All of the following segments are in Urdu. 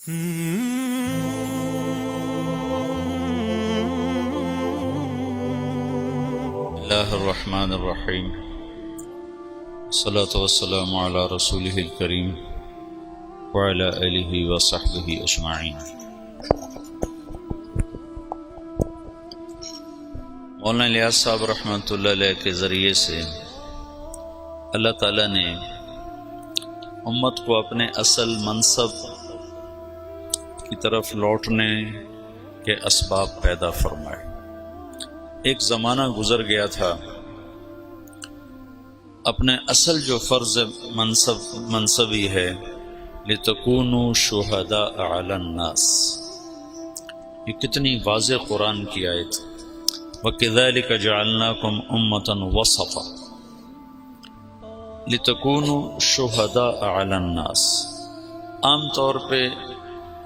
اللہ الرحمن الرحیم، الصلاة والسلام علی رسولہ الکریم وعلی آلہ وصحبہ اجمعین۔ مولانا الیاس صاحب رحمۃ اللہ علیہ کے ذریعے سے اللہ تعالیٰ نے امت کو اپنے اصل منصب کی طرف لوٹنے کے اسباب پیدا فرمائے۔ ایک زمانہ گزر گیا تھا، اپنے اصل جو فرض منصبی ہے لِتَكُونُوا شُهَدَاءَ عَلَى النَّاسِ، یہ کتنی واضح قرآن کی آیت۔ وَكَذَلِكَ جَعَلْنَاكُمْ أُمَّةً وَسَطًا لِتَكُونُوا شُهَدَاءَ عَلَى النَّاسِ۔ عام طور پہ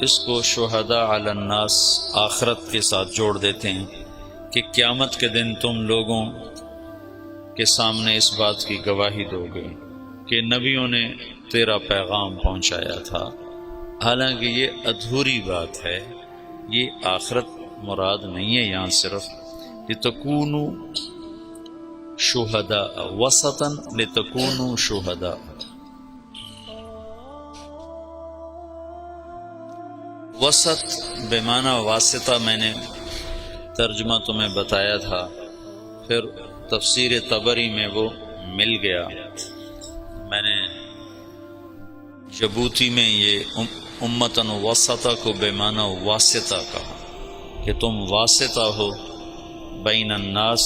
اس کو شہداء علی الناس آخرت کے ساتھ جوڑ دیتے ہیں کہ قیامت کے دن تم لوگوں کے سامنے اس بات کی گواہی دو گے کہ نبیوں نے تیرا پیغام پہنچایا تھا۔ حالانکہ یہ ادھوری بات ہے، یہ آخرت مراد نہیں ہے، یہاں صرف لِتَكُونُوا شُهَدَاءَ وَسَطًا لِتَكُونُوا شُهَدَاءَ۔ وسط بمعنی واسطہ میں نے ترجمہ تمہیں بتایا تھا، پھر تفسیر طبری میں وہ مل گیا۔ میں نے جبوتی میں یہ امتن وسطہ کو بمعنی واسطہ کہا کہ تم واسطہ ہو بین الناس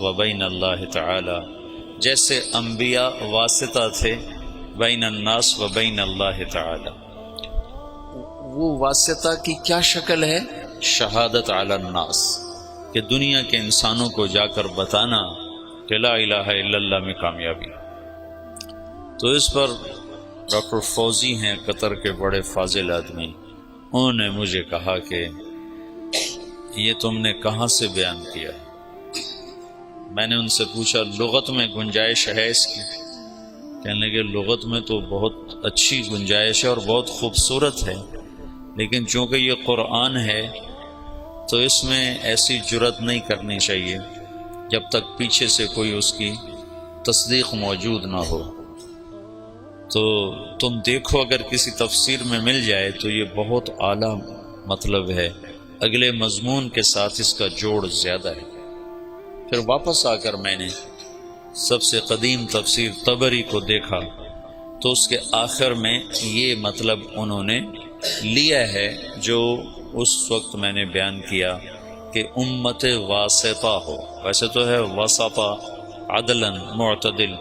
و بین اللہ تعالی، جیسے انبیاء واسطہ تھے بین الناس و بین اللہ تعالی۔ وہ واسطہ کی کیا شکل ہے؟ شہادت علی الناس، کہ دنیا کے انسانوں کو جا کر بتانا کہ لا الہ الا اللہ میں کامیابی۔ تو اس پر ڈاکٹر فوزی ہیں قطر کے بڑے فاضل آدمی، انہوں نے مجھے کہا کہ یہ تم نے کہاں سے بیان کیا؟ میں نے ان سے پوچھا لغت میں گنجائش ہے اس کی؟ کہنے لگے لغت میں تو بہت اچھی گنجائش ہے اور بہت خوبصورت ہے، لیکن چونکہ یہ قرآن ہے تو اس میں ایسی جرت نہیں کرنی چاہیے جب تک پیچھے سے کوئی اس کی تصدیق موجود نہ ہو۔ تو تم دیکھو اگر کسی تفسیر میں مل جائے تو یہ بہت اعلیٰ مطلب ہے، اگلے مضمون کے ساتھ اس کا جوڑ زیادہ ہے۔ پھر واپس آ کر میں نے سب سے قدیم تفسیر طبری کو دیکھا تو اس کے آخر میں یہ مطلب انہوں نے لیا ہے جو اس وقت میں نے بیان کیا کہ امت واسطہ ہو، ویسے تو ہے وسطہ عدلا معتدل،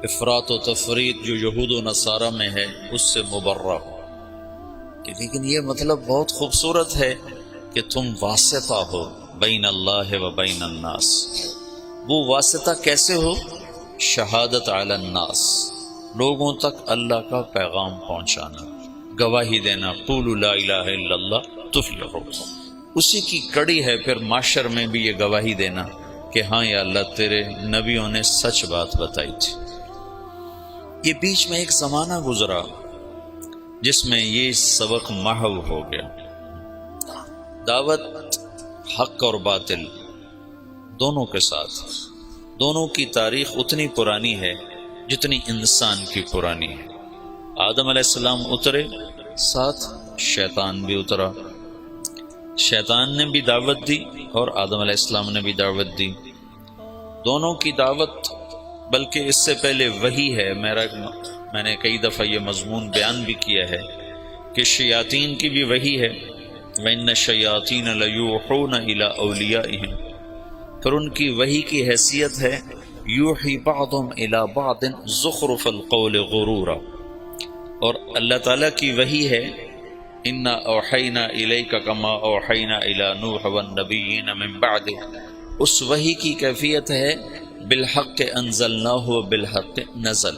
افراط و تفریط جو یہود و نصارہ میں ہے اس سے مبرہ ہو، لیکن یہ مطلب بہت خوبصورت ہے کہ تم واسطہ ہو بین اللہ و بین الناس۔ وہ واسطہ کیسے ہو؟ شہادت علی الناس، لوگوں تک اللہ کا پیغام پہنچانا، گواہی دینا، قولوا لا الہ الا اللہ تفلحوا۔ اسی کی کڑی ہے پھر معاشر میں بھی یہ گواہی دینا کہ ہاں یا اللہ تیرے نبیوں نے سچ بات بتائی تھی۔ یہ بیچ میں ایک زمانہ گزرا جس میں یہ سبق محو ہو گیا۔ دعوت حق اور باطل دونوں کے ساتھ، دونوں کی تاریخ اتنی پرانی ہے جتنی انسان کی پرانی ہے۔ آدم علیہ السلام اترے، ساتھ شیطان بھی اترا، شیطان نے بھی دعوت دی اور آدم علیہ السلام نے بھی دعوت دی۔ دونوں کی دعوت، بلکہ اس سے پہلے وحی ہے، میں نے کئی دفعہ یہ مضمون بیان بھی کیا ہے کہ شیاطین کی بھی وحی ہے، وَإِنَّ الشَّيَاطِينَ لَيُوحُونَ إِلَىٰ أَوْلِيَائِهِمْ، پھر ان کی وحی کی حیثیت ہے یوحی بعضهم إِلَىٰ بَعْضٍ زُخْرُفَ الْقَوْلِ غُرُورًا، اور اللہ تعالیٰ کی وحی ہے اِنَّا أَوْحَيْنَا إِلَيْكَ كَمَا أَوْحَيْنَا إِلَىٰ نُوحٍ وَالنَّبِيِّينَ مِن بَعْدِهِ، اس وحی کی کیفیت ہے بالحق انزلناہ بالحق نزل۔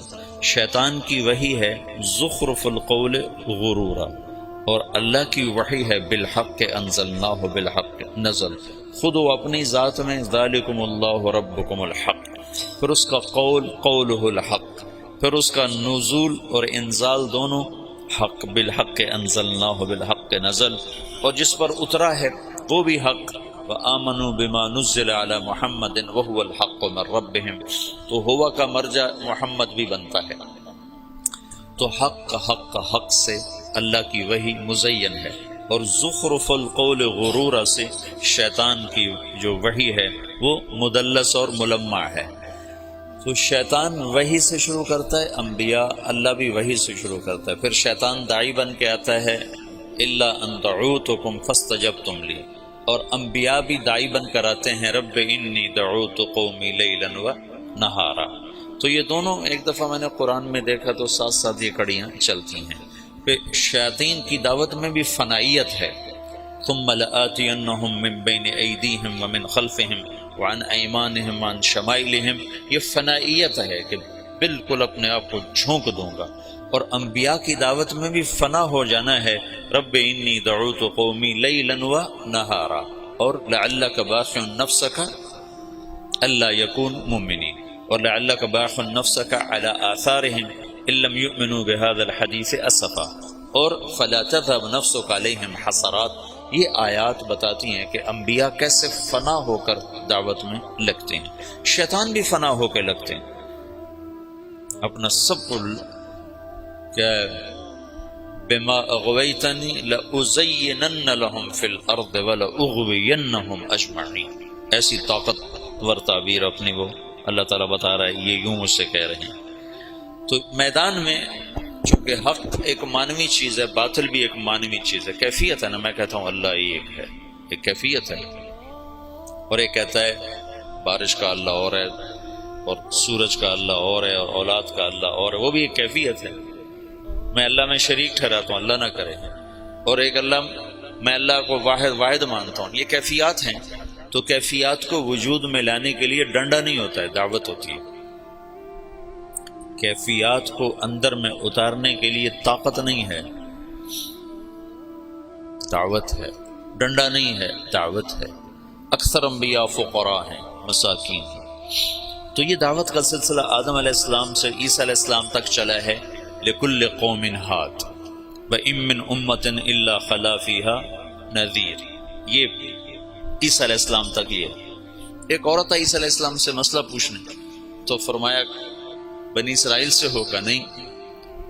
شیطان کی وحی ہے زخرف القول غرورا، اور اللہ کی وحی ہے بالحق انزلناہ بالحق نزل۔ خود وہ اپنی ذات میں ذالکم اللہ ربکم الحق، پھر اس کا قول قولہ الحق، پھر اس کا نزول اور انزال دونوں حق بالحق انزلناہ بالحق نزل، اور جس پر اترا ہے وہ بھی حق، وآمنوا بما نزل علی محمد وہو الحق من ربہم، تو ہوا کا مرجع محمد بھی بنتا ہے۔ تو حق سے اللہ کی وحی مزین ہے، اور زخرف القول غرورا سے شیطان کی جو وحی ہے وہ مدلس اور ملمع ہے۔ تو شیطان وحی سے شروع کرتا ہے، انبیاء اللہ بھی وحی سے شروع کرتا ہے، پھر شیطان داعی بن کے آتا ہے الا ان دعوتکم فاستجبتم لی، اور انبیاء بھی داعی بن کر آتے ہیں رب انی دعوت قومی لیلا و نہارا۔ تو یہ دونوں ایک دفعہ میں نے قرآن میں دیکھا تو ساتھ ساتھ یہ کڑیاں چلتی ہیں۔ پھر شیاطین کی دعوت میں بھی فنائیت ہے، ثم لآتینہم من بین ایدیہم ومن خلفہم وعن ایمانہم وعن شمائلہم، یہ فنائیت ہے کہ بالکل اپنے آپ کو جھونک دوں گا۔ اور انبیاء کی دعوت میں بھی فنا ہو جانا ہے، رب انی دعوت قومی لیلا و نہارا، اور لعلک باخع نفسک الا یکون مؤمنین، اور لعلک باخع نفسک علی آثارہم ان لم یؤمنوا بهذا الحدیث اسفا، اور فلا تذهب نفسک علیہم حسرات۔ یہ آیات بتاتی ہیں کہ انبیاء کیسے فنا ہو کر دعوت میں لگتے ہیں، شیطان بھی فنا ہو کے لگتے ہیں، اپنا سب کیا بما اغویتنی لأزینن لهم فی الارض ولأغوینہم اجمعین، ایسی طاقتور تعبیر اپنی وہ اللہ تعالیٰ بتا رہا ہے، یہ یوں مجھ سے کہہ رہے ہیں۔ تو میدان میں چونکہ حق ایک معنوی چیز ہے، باطل بھی ایک معنوی چیز ہے، کیفیت ہے نا، میں کہتا ہوں اللہ ایک ہے، ایک کیفیت ہے، اور ایک کہتا ہے بارش کا اللہ اور ہے، اور سورج کا اللہ اور ہے، اور اولاد کا اللہ اور ہے، وہ بھی ایک کیفیت ہے۔ میں اللہ میں شریک ٹھہراتا ہوں، اللہ نہ کرے، اور ایک اللہ، میں اللہ کو واحد مانتا ہوں، یہ کیفیات ہیں۔ تو کیفیات کو وجود میں لانے کے لیے ڈنڈا نہیں ہوتا ہے، دعوت ہوتی ہے۔ کیفیات کو اندر میں اتارنے کے لیے طاقت نہیں ہے، دعوت ہے، ڈنڈا نہیں ہے، دعوت ہے۔ اکثر انبیاء فقراء ہیں، مساکین ہیں۔ تو یہ دعوت کا سلسلہ آدم علیہ السلام سے عیسیٰ علیہ السلام تک چلا ہے، لکل قوم ہاد وَإِن مِّنْ أُمَّةٍ إِلَّا خَلَا فِيهَا نَذِيرٌ، یہ عیسیٰ علیہ السلام تک یہ۔ ایک عورت آئی عیسیٰ علیہ السلام سے مسئلہ پوچھنے، تو فرمایا بنی اسرائیل سے ہو کا؟ نہیں۔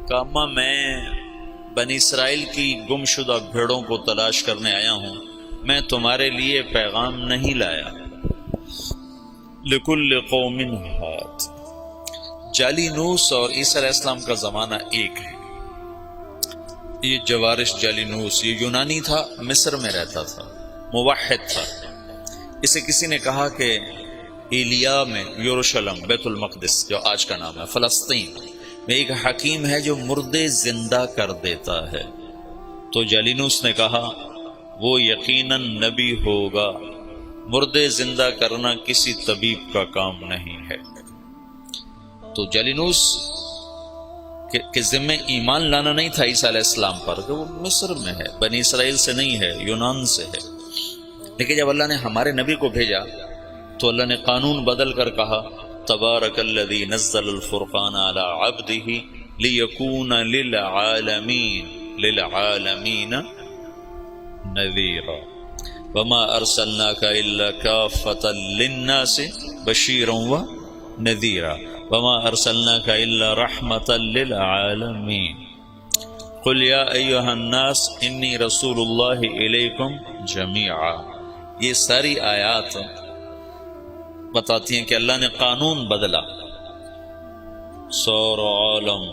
کہا اماں میں بنی اسرائیل کی گم شدہ بھیڑوں کو تلاش کرنے آیا ہوں، میں تمہارے لیے پیغام نہیں لایا۔ لکل قوم ہاد، جالینوس اور عیسیٰ علیہ السلام کا زمانہ ایک ہے۔ یہ جوارش جالینوس یہ یونانی تھا، مصر میں رہتا تھا، موحد تھا۔ اسے کسی نے کہا کہ ایلیا میں یروشلم بیت المقدس جو آج کا نام ہے فلسطین میں ایک حکیم ہے جو مردے زندہ کر دیتا ہے۔ تو جالینوس نے کہا وہ یقیناً نبی ہوگا، مردے زندہ کرنا کسی طبیب کا کام نہیں ہے۔ تو جالینوس کے ذمہ ایمان لانا نہیں تھا عیسیٰ علیہ السلام پر، کہ وہ مصر میں ہے، بنی اسرائیل سے نہیں ہے، یونان سے ہے۔ لیکن جب اللہ نے ہمارے نبی کو بھیجا تو اللہ نے قانون بدل کر کہا تبارک الذی نزل الفرقان علی عبدہ لیکون للعالمین نذیرا وما ارسلناک الا کافۃ للناس بشیرا ونذیرا وما ارسلناک الا رحمۃ للعالمین قل یا ایھا الناس انی رسول اللہ الیکم جمیعا۔ یہ ساری آیات بتاتی ہیں کہ اللہ نے قانون بدلا، سور عالم۔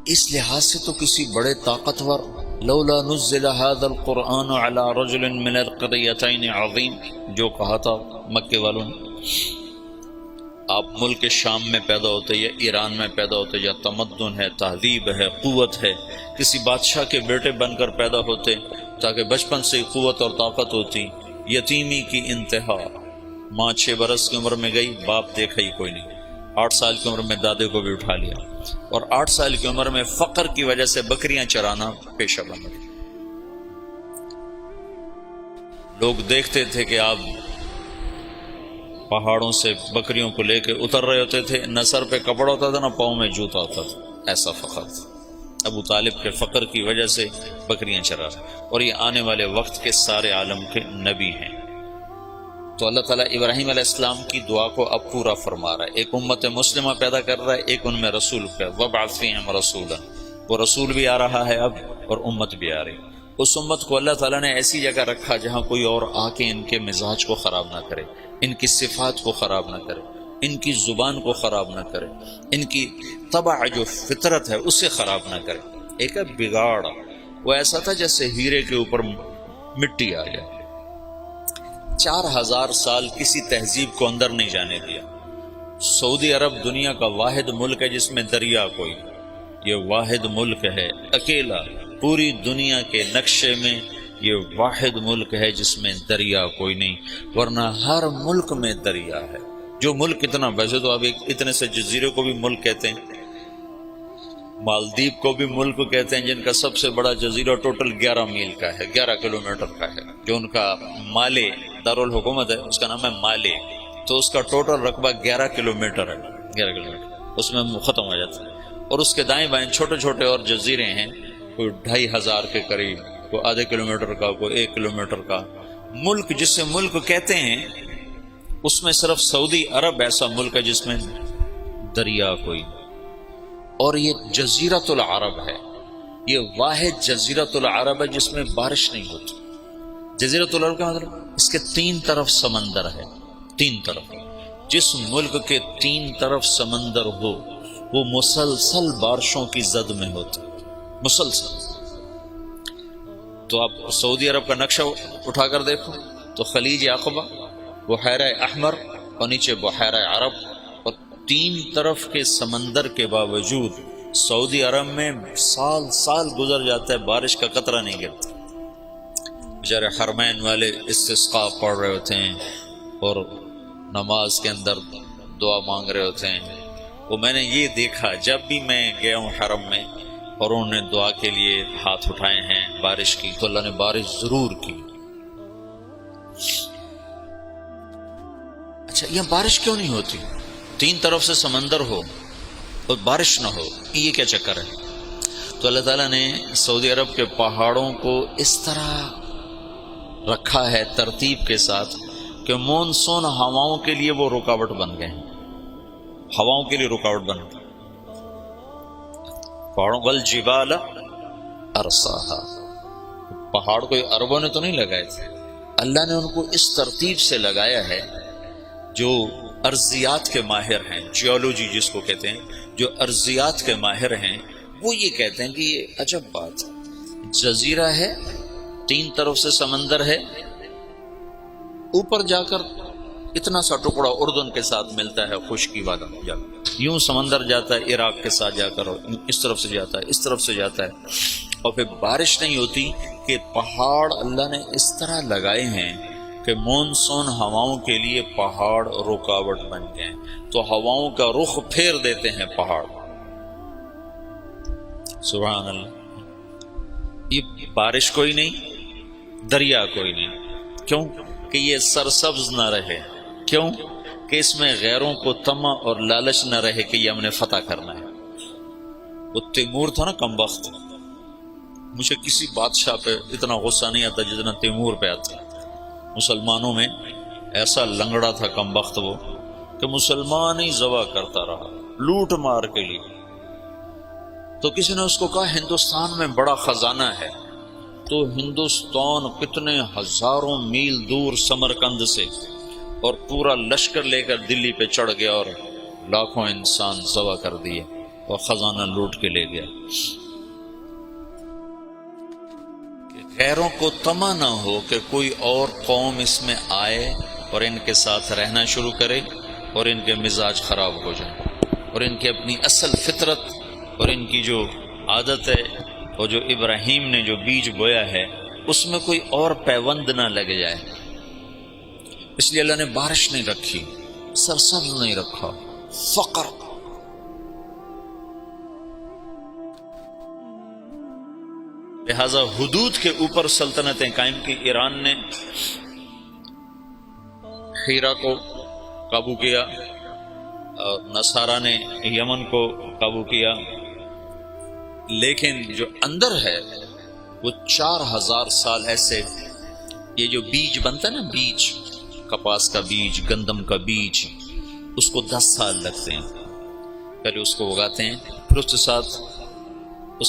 اس لحاظ سے تو کسی بڑے طاقتور، لولا نزل هذا القرآن على رجل من القريتين عظیم، جو کہا تھا مکے والوں نے، آپ ملک شام میں پیدا ہوتے یا ایران میں پیدا ہوتے، یا تمدن ہے، تہذیب ہے، قوت ہے، کسی بادشاہ کے بیٹے بن کر پیدا ہوتے تاکہ بچپن سے قوت اور طاقت ہوتی۔ یتیمی کی انتہا، ماں 6 برس کی عمر میں گئی، باپ دیکھا ہی کوئی نہیں، 8 سال کی عمر میں دادے کو بھی اٹھا لیا، اور 8 سال کی عمر میں فقر کی وجہ سے بکریاں چرانا پیشہ بن گئی۔ لوگ دیکھتے تھے کہ آپ پہاڑوں سے بکریوں کو لے کے اتر رہے ہوتے تھے، نہ سر پہ کپڑا ہوتا تھا نہ پاؤں میں جوتا ہوتا تھا، ایسا فخر تھا۔ ابو طالب کے فقر کی وجہ سے بکریاں چرا رہے، اور یہ آنے والے وقت کے سارے عالم کے نبی ہیں۔ تو اللہ تعالیٰ ابراہیم علیہ السلام کی دعا کو اب پورا فرما رہا ہے، ایک امت مسلمہ پیدا کر رہا ہے، ایک ان میں رسول پیدا، وَابْعَثْ فِيهِمْ رَسُولًا، وہ رسول بھی آ رہا ہے اب اور امت بھی آ رہی۔ اس امت کو اللہ تعالیٰ نے ایسی جگہ رکھا جہاں کوئی اور آ کے ان کے مزاج کو خراب نہ کرے، ان کی صفات کو خراب نہ کرے، ان کی زبان کو خراب نہ کرے، ان کی طبع جو فطرت ہے اسے خراب نہ کرے۔ ایک ہے بگاڑ، وہ ایسا تھا جیسے ہیرے کے اوپر مٹی آ جائے۔ 4000 سال کسی تہذیب کو اندر نہیں جانے دیا۔ سعودی عرب دنیا کا واحد ملک ہے جس میں دریا کوئی، یہ واحد ملک ہے اکیلا پوری دنیا کے نقشے میں، یہ واحد ملک ہے جس میں دریا کوئی نہیں، ورنہ ہر ملک میں دریا ہے۔ جو ملک اتنا، ویسے تو اب اتنے سے جزیرے کو بھی ملک کہتے ہیں، مالدیپ کو بھی ملک کہتے ہیں، جن کا سب سے بڑا جزیرہ ٹوٹل 11 میل کا ہے، 11 کلومیٹر کا ہے، جو ان کا مالے دارالحکومت ہے اس کا نام ہے مالے، تو اس کا ٹوٹل رقبہ 11 کلومیٹر ہے، 11 کلومیٹر اس میں ختم ہو جاتا ہے۔ اور اس کے دائیں بائیں چھوٹے چھوٹے اور جزیرے ہیں، کوئی 2500 کے قریب، کوئی آدھے کلومیٹر کا، کوئی 1 کلومیٹر کا۔ ملک جسے ملک کہتے ہیں اس میں صرف سعودی عرب ایسا ملک ہے جس میں دریا کوئی، اور یہ جزیرۃ العرب ہے، یہ واحد جزیرۃ العرب ہے جس میں بارش نہیں ہوتی۔ جزیرۃ العرب کا مطلب اس کے 3 طرف سمندر ہے، 3 طرف۔ جس ملک کے 3 طرف سمندر ہو وہ مسلسل بارشوں کی زد میں ہوتا، مسلسل۔ تو آپ سعودی عرب کا نقشہ اٹھا کر دیکھو تو خلیج عقبہ، بحیرہ احمر اور نیچے بحیرہ عرب، اور 3 طرف کے سمندر کے باوجود سعودی عرب میں سال سال گزر جاتا ہے، بارش کا قطرہ نہیں گرتا۔ بیچارے حرمین والے استسقاء پڑھ رہے ہوتے ہیں اور نماز کے اندر دعا مانگ رہے ہوتے ہیں۔ وہ میں نے یہ دیکھا جب بھی میں گیا ہوں حرم میں اور انہوں نے دعا کے لیے ہاتھ اٹھائے ہیں بارش کی، تو اللہ نے بارش ضرور کی۔ اچھا، یہ بارش کیوں نہیں ہوتی؟ 3 طرف سے سمندر ہو اور بارش نہ ہو، یہ کیا چکر ہے؟ تو اللہ تعالیٰ نے سعودی عرب کے پہاڑوں کو اس طرح رکھا ہے ترتیب کے ساتھ کہ مونسون ہواؤں کے لیے وہ رکاوٹ بن گئے ہیں، ہواؤں کے لیے رکاوٹ بن گئے۔ پہاڑوں والجبال ارساہا، پہاڑ کوئی عربوں نے تو نہیں لگائے تھے، اللہ نے ان کو اس ترتیب سے لگایا ہے۔ جو ارضیات کے ماہر ہیں، جیولوجی جس کو کہتے ہیں، جو ارضیات کے ماہر ہیں، وہ یہ کہتے ہیں کہ یہ عجب بات ہے، جزیرہ ہے، 3 طرف سے سمندر ہے، اوپر جا کر اتنا سا ٹکڑا اردن کے ساتھ ملتا ہے خشکی والا، یوں سمندر جاتا ہے عراق کے ساتھ جا کر، اس طرف سے جاتا ہے، اس طرف سے جاتا ہے، اور پھر بارش نہیں ہوتی کہ پہاڑ اللہ نے اس طرح لگائے ہیں کہ مونسون ہواؤں کے لیے پہاڑ رکاوٹ بن گئے، تو ہواؤں کا رخ پھیر دیتے ہیں پہاڑ۔ سبحان اللہ۔ یہ بارش کوئی نہیں، دریا کوئی نہیں، کیوں کہ یہ سرسبز نہ رہے، کیوں کہ اس میں غیروں کو طمع اور لالچ نہ رہے کہ یہ ہم نے فتح کرنا ہے۔ وہ تیمور تھا نا کمبخت، مجھے کسی بادشاہ پہ اتنا غصہ نہیں آتا جتنا تیمور پہ آتا۔ مسلمانوں میں ایسا لنگڑا تھا کمبخت وہ کہ مسلمان ہی ذبح کرتا رہا لوٹ مار کے لیے۔ تو کسی نے اس کو کہا ہندوستان میں بڑا خزانہ ہے، تو ہندوستان کتنے ہزاروں میل دور سمرقند سے اور پورا لشکر لے کر دلی پہ چڑھ گیا اور لاکھوں انسان ذبح کر دیے اور خزانہ لوٹ کے لے گیا۔ غیروں کو طمع نہ ہو کہ کوئی اور قوم اس میں آئے اور ان کے ساتھ رہنا شروع کرے اور ان کے مزاج خراب ہو جائیں، اور ان کی اپنی اصل فطرت اور ان کی جو عادت ہے اور جو ابراہیم نے جو بیج بویا ہے اس میں کوئی اور پیوند نہ لگ جائے۔ اس لیے اللہ نے بارش نہیں رکھی، سرسبز نہیں رکھا، فقر۔ لہذا حدود کے اوپر سلطنتیں قائم کی۔ ایران نے حیرہ کو قابو کیا، اور نصارہ نے یمن کو قابو کیا، لیکن جو اندر ہے وہ 4000 سال ایسے، یہ جو بیج بنتا ہے نا، بیج کپاس کا بیج، گندم کا بیج، اس کو 10 سال لگتے ہیں. پہلے اس کو اگاتے ہیں، پھر اس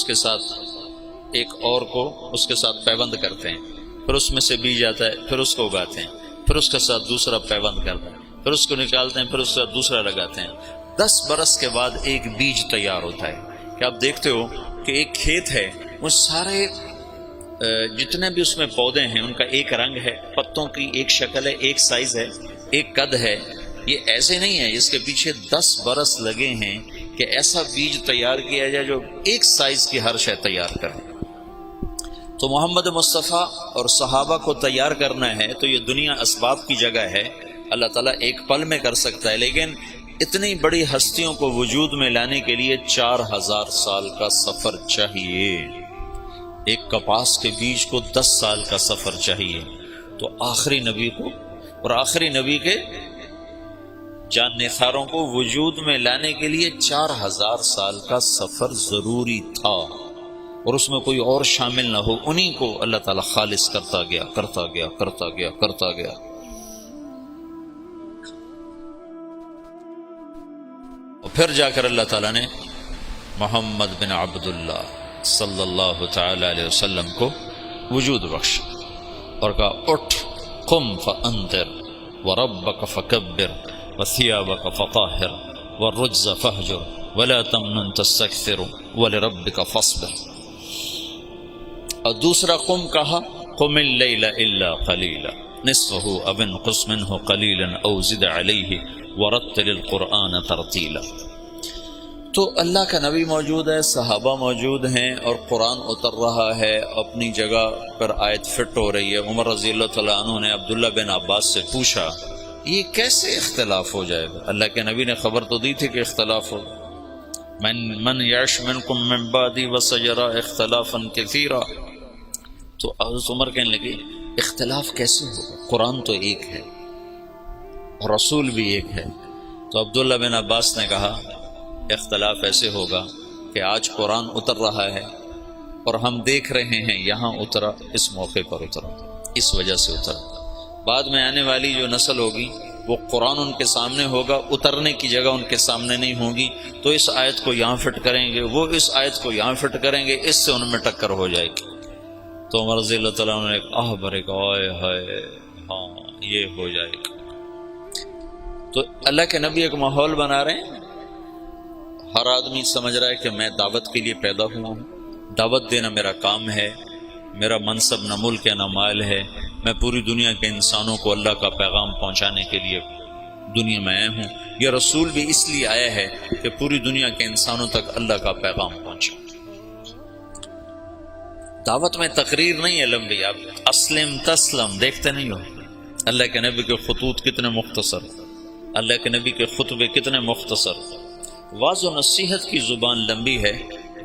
کے ساتھ ایک اور کو اس کے ساتھ پیوند کرتے ہیں، پھر اس میں سے بیج آتا ہے، پھر اس کو اگاتے ہیں، پھر اس کے ساتھ دوسرا پیوند کرتے ہیں، پھر اس کو نکالتے ہیں، پھر اس کے ساتھ دوسرا لگاتے ہیں. 10 برس کے بعد ایک بیج تیار ہوتا ہے. کہ آپ دیکھتے ہو کہ ایک کھیت ہے، وہ سارے جتنے بھی اس میں پودے ہیں ان کا ایک رنگ ہے، پتوں کی ایک شکل ہے، ایک سائز ہے، ایک قد ہے. یہ ایسے نہیں ہے، اس کے پیچھے 10 برس لگے ہیں کہ ایسا بیج تیار کیا جائے جو ایک سائز کی ہر شے تیار کرے. تو محمد مصطفیٰ اور صحابہ کو تیار کرنا ہے تو یہ دنیا اسباب کی جگہ ہے. اللہ تعالیٰ ایک پل میں کر سکتا ہے، لیکن اتنی بڑی ہستیوں کو وجود میں لانے کے لیے 4000 سال کا سفر چاہیے. ایک کپاس کے بیج کو 10 سال کا سفر چاہیے. تو آخری نبی کو اور آخری نبی کے جان نثاروں کو وجود میں لانے کے لیے 4000 سال کا سفر ضروری تھا، اور اس میں کوئی اور شامل نہ ہو. انہی کو اللہ تعالیٰ خالص کرتا گیا کرتا گیا کرتا گیا کرتا گیا. اور پھر جا کر اللہ تعالیٰ نے محمد بن عبداللہ صلی اللہ تعالی علیہ وسلم کو وجود بخشا اور کہا اٹھ قم فانذر وربک فکبر وثیابک فطہر والرجز فہجر ولا تمنن تستکثر ولربک فاصبر. اور دوسرا قم کہا قم اللیل الا قلیلا نصفہ او انقص منہ قلیلا او زد علیہ ورتل القرآن ترتیلا. تو اللہ کا نبی موجود ہے، صحابہ موجود ہیں، اور قرآن اتر رہا ہے، اپنی جگہ پر آیت فٹ ہو رہی ہے. عمر رضی اللہ تعالیٰ عنہ نے عبداللہ بن عباس سے پوچھا یہ کیسے اختلاف ہو جائے گا؟ اللہ کے نبی نے خبر تو دی تھی کہ اختلاف ہو. من یعش منکم من بعدی وسیری اختلافا کثیرا. تو حضرت عمر کہنے لگے اختلاف کیسے ہوگا؟ قرآن تو ایک ہے اور رسول بھی ایک ہے. تو عبداللہ بن عباس نے کہا اختلاف ایسے ہوگا کہ آج قرآن اتر رہا ہے اور ہم دیکھ رہے ہیں یہاں اترا، اس موقع پر اترا، اس وجہ سے اترا. بعد میں آنے والی جو نسل ہوگی وہ قرآن ان کے سامنے ہوگا، اترنے کی جگہ ان کے سامنے نہیں ہوگی، تو اس آیت کو یہاں فٹ کریں گے، وہ اس آیت کو یہاں فٹ کریں گے، اس سے ان میں ٹکر ہو جائے گی. تو عمر رضی اللہ تعالیٰ نے ایک آہ بھرے گا آئے ہائے ہاں یہ ہو جائے گا. تو اللہ کے نبی ایک ماحول بنا رہے ہیں. ہر آدمی سمجھ رہا ہے کہ میں دعوت کے لیے پیدا ہوا ہوں، دعوت دینا میرا کام ہے، میرا منصب نہ ملک ہے نہ مال ہے، میں پوری دنیا کے انسانوں کو اللہ کا پیغام پہنچانے کے لیے دنیا میں آیا ہوں. یہ رسول بھی اس لیے آیا ہے کہ پوری دنیا کے انسانوں تک اللہ کا پیغام پہنچے. دعوت میں تقریر نہیں ہے لمبی، آپ اسلم تسلم دیکھتے نہیں ہو. اللہ کے نبی کے خطوط کتنے مختصر، اللہ کے نبی کے خطبے کتنے مختصر. واضح و نصیحت کی زبان لمبی ہے،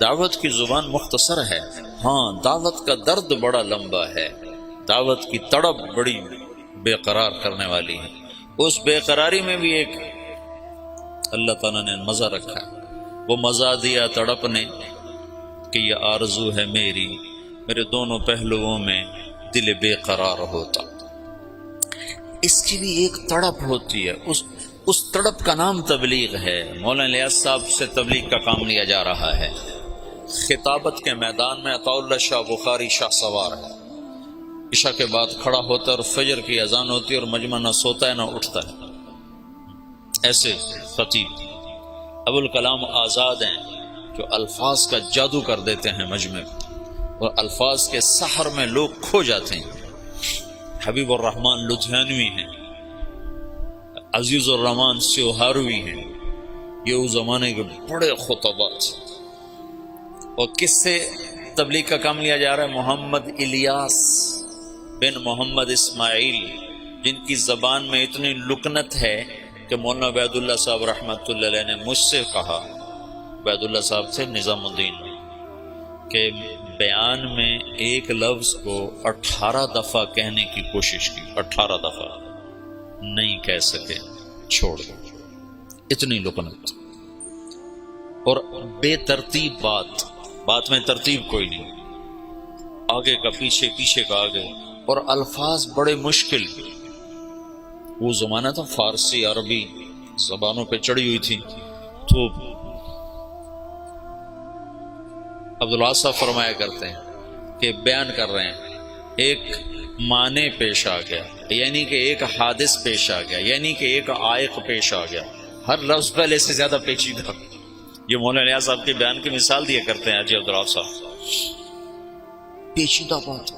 دعوت کی زبان مختصر ہے. ہاں دعوت کا درد بڑا لمبا ہے، دعوت کی تڑپ بڑی بے قرار کرنے والی ہے. اس بے قراری میں بھی ایک اللہ تعالیٰ نے مزہ رکھا ہے. وہ مزہ دیا تڑپ نے کہ یہ آرزو ہے میری، میرے دونوں پہلوؤں میں دل بے قرار ہوتا. اس کی بھی ایک تڑپ ہوتی ہے، اس تڑپ کا نام تبلیغ ہے. مولانا الیاس صاحب سے تبلیغ کا کام لیا جا رہا ہے. خطابت کے میدان میں عطا اللہ شاہ بخاری شاہ سوار ہے. عشاء کے بعد کھڑا ہوتا ہے اور فجر کی اذان ہوتی ہے اور مجمع نہ سوتا ہے نہ اٹھتا ہے. ایسے خطیب ابو الکلام آزاد ہیں جو الفاظ کا جادو کر دیتے ہیں مجمع، اور الفاظ کے سحر میں لوگ کھو جاتے ہیں. حبیب الرحمن لدھیانوی ہیں، عزیز الرحمن سیوہاروی ہیں. یہ اس زمانے کے بڑے خطبات. اور کس سے تبلیغ کا کام لیا جا رہا ہے؟ محمد الیاس بن محمد اسماعیل، جن کی زبان میں اتنی لکنت ہے کہ مولانا عبید اللہ صاحب رحمۃ اللہ علیہ نے مجھ سے کہا، عبید اللہ صاحب سے نظام الدین، کہ بیان میں ایک لفظ کو 18 دفعہ کہنے کی کوشش کی، 18 دفعہ نہیں کہہ سکے، چھوڑ دو. اتنی لکنت اور بے ترتیب بات. بات میں ترتیب کوئی نہیں، آگے کا پیچھے، پیچھے کا آگے، اور الفاظ بڑے مشکل۔ وہ زمانہ تھا فارسی عربی زبانوں پہ چڑھی ہوئی تھی، تو عبداللہ صاحب فرمایا کرتے ہیں کہ بیان کر رہے ہیں، ایک معنی پیش آ گیا، یعنی کہ ایک حادث پیش آ گیا، یعنی کہ ایک عائق پیش آ گیا، ہر لفظ پہلے سے زیادہ پیچیدہ۔ یہ مولانا نیاز صاحب کے بیان کی مثال دیا کرتے ہیں حاجی عبداللہ صاحب، پیچیدہ بات۔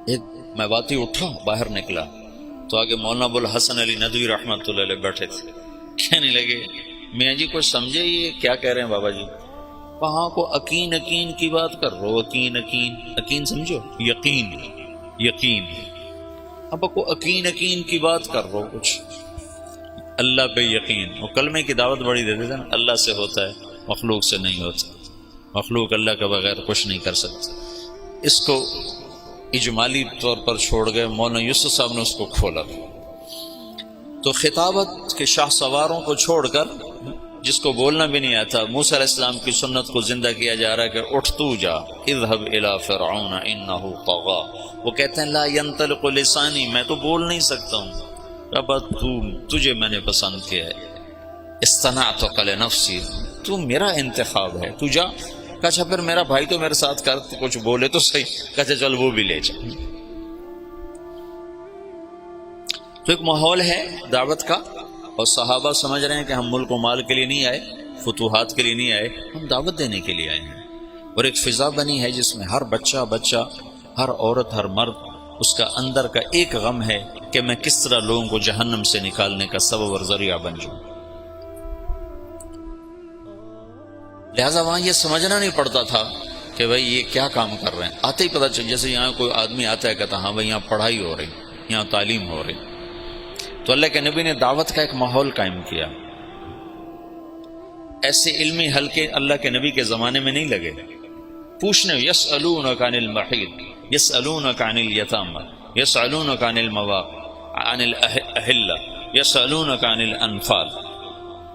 ایک میں باتی اٹھا، باہر نکلا تو آگے مولانا ابوالحسن علی ندوی رحمۃ اللہ علیہ بیٹھے تھے، کہنے لگے میاں جی کچھ سمجھے یہ کیا کہہ رہے ہیں بابا جی؟ وہاں کو یقین یقین کی بات کر رہو، یقین یقین، یقین سمجھو، یقین یقین، اب کو یقین یقین کی بات کر رہو، کچھ اللہ پہ یقین۔ وہ کلمے کی دعوت بڑی دیتے تھے نا، اللہ سے ہوتا ہے مخلوق سے نہیں ہوتا، مخلوق اللہ کے بغیر کچھ نہیں کر سکتا۔ اس کو اجمالی طور پر چھوڑ گئے، مولانا یوسف صاحب نے اس کو کھولا۔ تو خطابت کے شاہ سواروں کو چھوڑ کر، جس کو بولنا بھی نہیں آتا، موسیٰ علیہ السلام کی سنت کو زندہ کیا جا رہا ہے کہ اٹھ تو جا، اذهب الى فرعون انه طغى۔ وہ کہتے ہیں لا ينطلق لسانی، میں تو بول نہیں سکتا ہوں، اب تجھے میں نے پسند کیا ہے، اصطنعتک لنفسی، تو میرا انتخاب ہے، تو جا۔ کہا پھر میرا بھائی تو میرے ساتھ کر، کچھ بولے تو صحیح، کہتے چل وہ بھی لے جا۔ تو ایک ماحول ہے دعوت کا، اور صحابہ سمجھ رہے ہیں کہ ہم ملک و مال کے لیے نہیں آئے، فتوحات کے لیے نہیں آئے، ہم دعوت دینے کے لیے آئے ہیں۔ اور ایک فضا بنی ہے جس میں ہر بچہ، ہر عورت، ہر مرد، اس کا اندر کا ایک غم ہے کہ میں کس طرح لوگوں کو جہنم سے نکالنے کا سبب اور ذریعہ بن جاؤں۔ لہٰذا وہاں یہ سمجھنا نہیں پڑتا تھا کہ بھئی یہ کیا کام کر رہے ہیں، آتے ہی پتہ چل، جیسے یہاں کوئی آدمی آتا ہے کہتا ہاں بھئی یہاں پڑھائی ہو رہی، یہاں تعلیم ہو رہی۔ تو اللہ کے نبی نے دعوت کا ایک ماحول قائم کیا۔ ایسے علمی حلقے اللہ کے نبی کے زمانے میں نہیں لگے، پوچھنے، یسألونک عن المحیض، یسألونک عن الیتامى، یسألونک عن المواقع، عن الاہلہ، یسألونک عن الانفال۔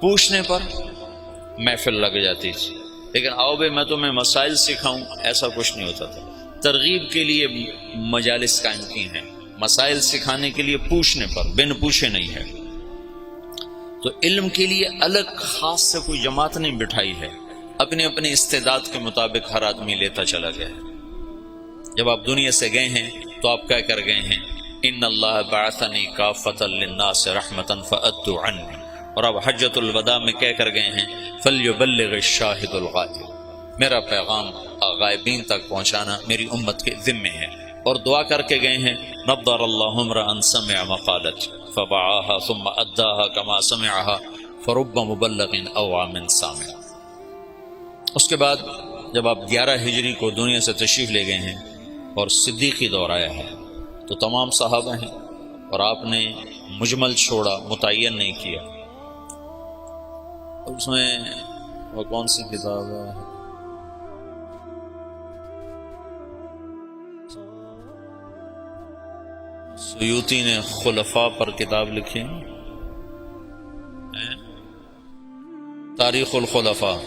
پوچھنے پر محفل لگ جاتی تھی، لیکن آؤ بے میں تمہیں مسائل سکھاؤں، ایسا کچھ نہیں ہوتا تھا۔ ترغیب کے لیے مجالس قائم کی ہیں، مسائل سکھانے کے لیے پوچھنے پر، بن پوچھے نہیں ہے۔ تو علم کے لیے الگ خاص سے کوئی جماعت نہیں بٹھائی ہے، اپنے اپنے استعداد کے مطابق ہر آدمی لیتا چلا گیا ہے۔ جب آپ دنیا سے گئے ہیں تو آپ کیا کر گئے ہیں؟ ان اللہ بعثنی کافۃ للناس رحمۃ فأدت عنی، اور اب حجۃ الوداع میں کہہ کر گئے ہیں فلیبلغ الشاہد الغائب، میرا پیغام غائبین تک پہنچانا میری امت کے ذمے ہے۔ اور دعا کر کے گئے ہیں نضر اللہ امرأ سمع مقالت فوعاها ثم اداها كما سمعها فرب مبلغ اوعى من سامع۔ اس کے بعد جب آپ 11 ہجری کو دنیا سے تشریف لے گئے ہیں اور صدیقی دور آیا ہے، تو تمام صحابہ ہیں اور آپ نے مجمل چھوڑا، متعین نہیں کیا۔ اس میں وہ کون سی کتاب ہے؟ سیوطی نے خلفاء پر کتاب لکھی، تاریخ الخلفاء۔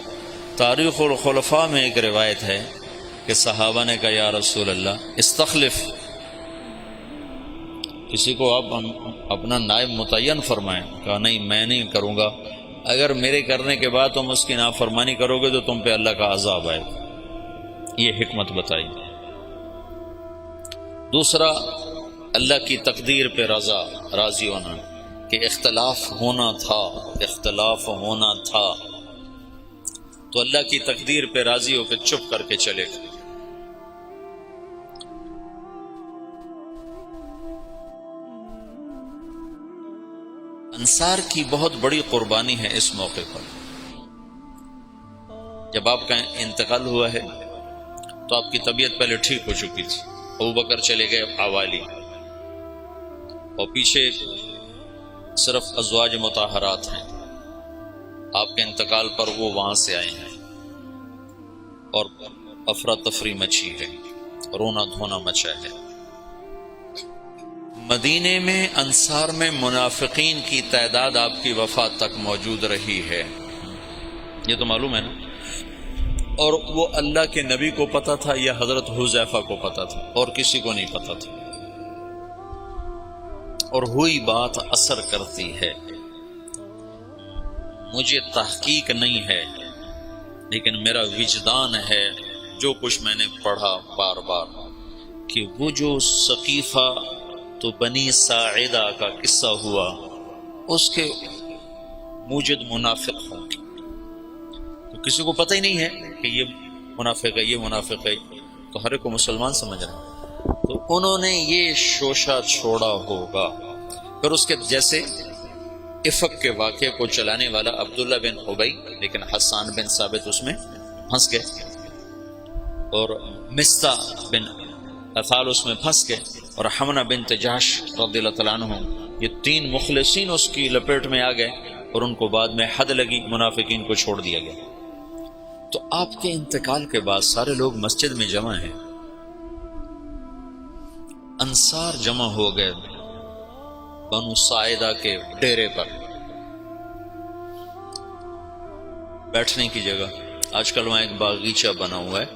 تاریخ الخلفاء میں ایک روایت ہے کہ صحابہ نے کہا یا رسول اللہ استخلف، کسی کو آپ اپنا نائب متعین فرمائیں۔ کہا نہیں، میں نہیں کروں گا، اگر میرے کرنے کے بعد تم اس کی نافرمانی کرو گے تو تم پہ اللہ کا عذاب آئے گا۔ یہ حکمت بتائی۔ دوسرا، اللہ کی تقدیر پہ راضی ہونا، کہ اختلاف ہونا تھا تو اللہ کی تقدیر پہ راضی ہو کے چپ کر کے چلے گا۔ انصار کی بہت بڑی قربانی ہے اس موقع پر۔ جب آپ کا انتقال ہوا ہے تو آپ کی طبیعت پہلے ٹھیک ہو چکی تھی، ابوبکر چلے گئے حوالی، اور پیچھے صرف ازواج مطہرات ہیں۔ آپ کے انتقال پر وہ وہاں سے آئے ہیں اور افراتفری مچی ہے، رونا دھونا مچا ہے۔ مدینے میں انصار میں منافقین کی تعداد آپ کی وفات تک موجود رہی ہے، یہ تو معلوم ہے نا۔ اور وہ اللہ کے نبی کو پتہ تھا یا حضرت حذیفہ کو پتہ تھا، اور کسی کو نہیں پتہ تھا۔ اور ہوئی بات اثر کرتی ہے۔ مجھے تحقیق نہیں ہے، لیکن میرا وجدان ہے جو کچھ میں نے پڑھا بار بار، کہ وہ جو ثقیفہ تو بنی ساعدہ کا قصہ ہوا، اس کے موجد منافق ہوں گے، تو کسی کو پتہ ہی نہیں ہے کہ یہ منافق ہے، یہ منافق ہے، تو ہر ایک کو مسلمان سمجھ رہے ہیں، تو انہوں نے یہ شوشہ چھوڑا ہوگا۔ پھر اس کے جیسے افق کے واقعے کو چلانے والا عبداللہ بن ابی، لیکن حسان بن ثابت اس میں پھنس گئے، اور مصطح بن اثال اس میں پھنس گئے، اور حمنہ بنت جحش رضی اللہ تعالیٰ عنہ، یہ تین مخلصین اس کی لپیٹ میں آ گئے، اور ان کو بعد میں حد لگی، منافقین کو چھوڑ دیا گیا۔ تو آپ کے انتقال کے بعد سارے لوگ مسجد میں جمع ہیں، انصار جمع ہو گئے بنو ساعدہ کے ڈیرے پر، بیٹھنے کی جگہ۔ آج کل وہاں ایک باغیچہ بنا ہوا ہے،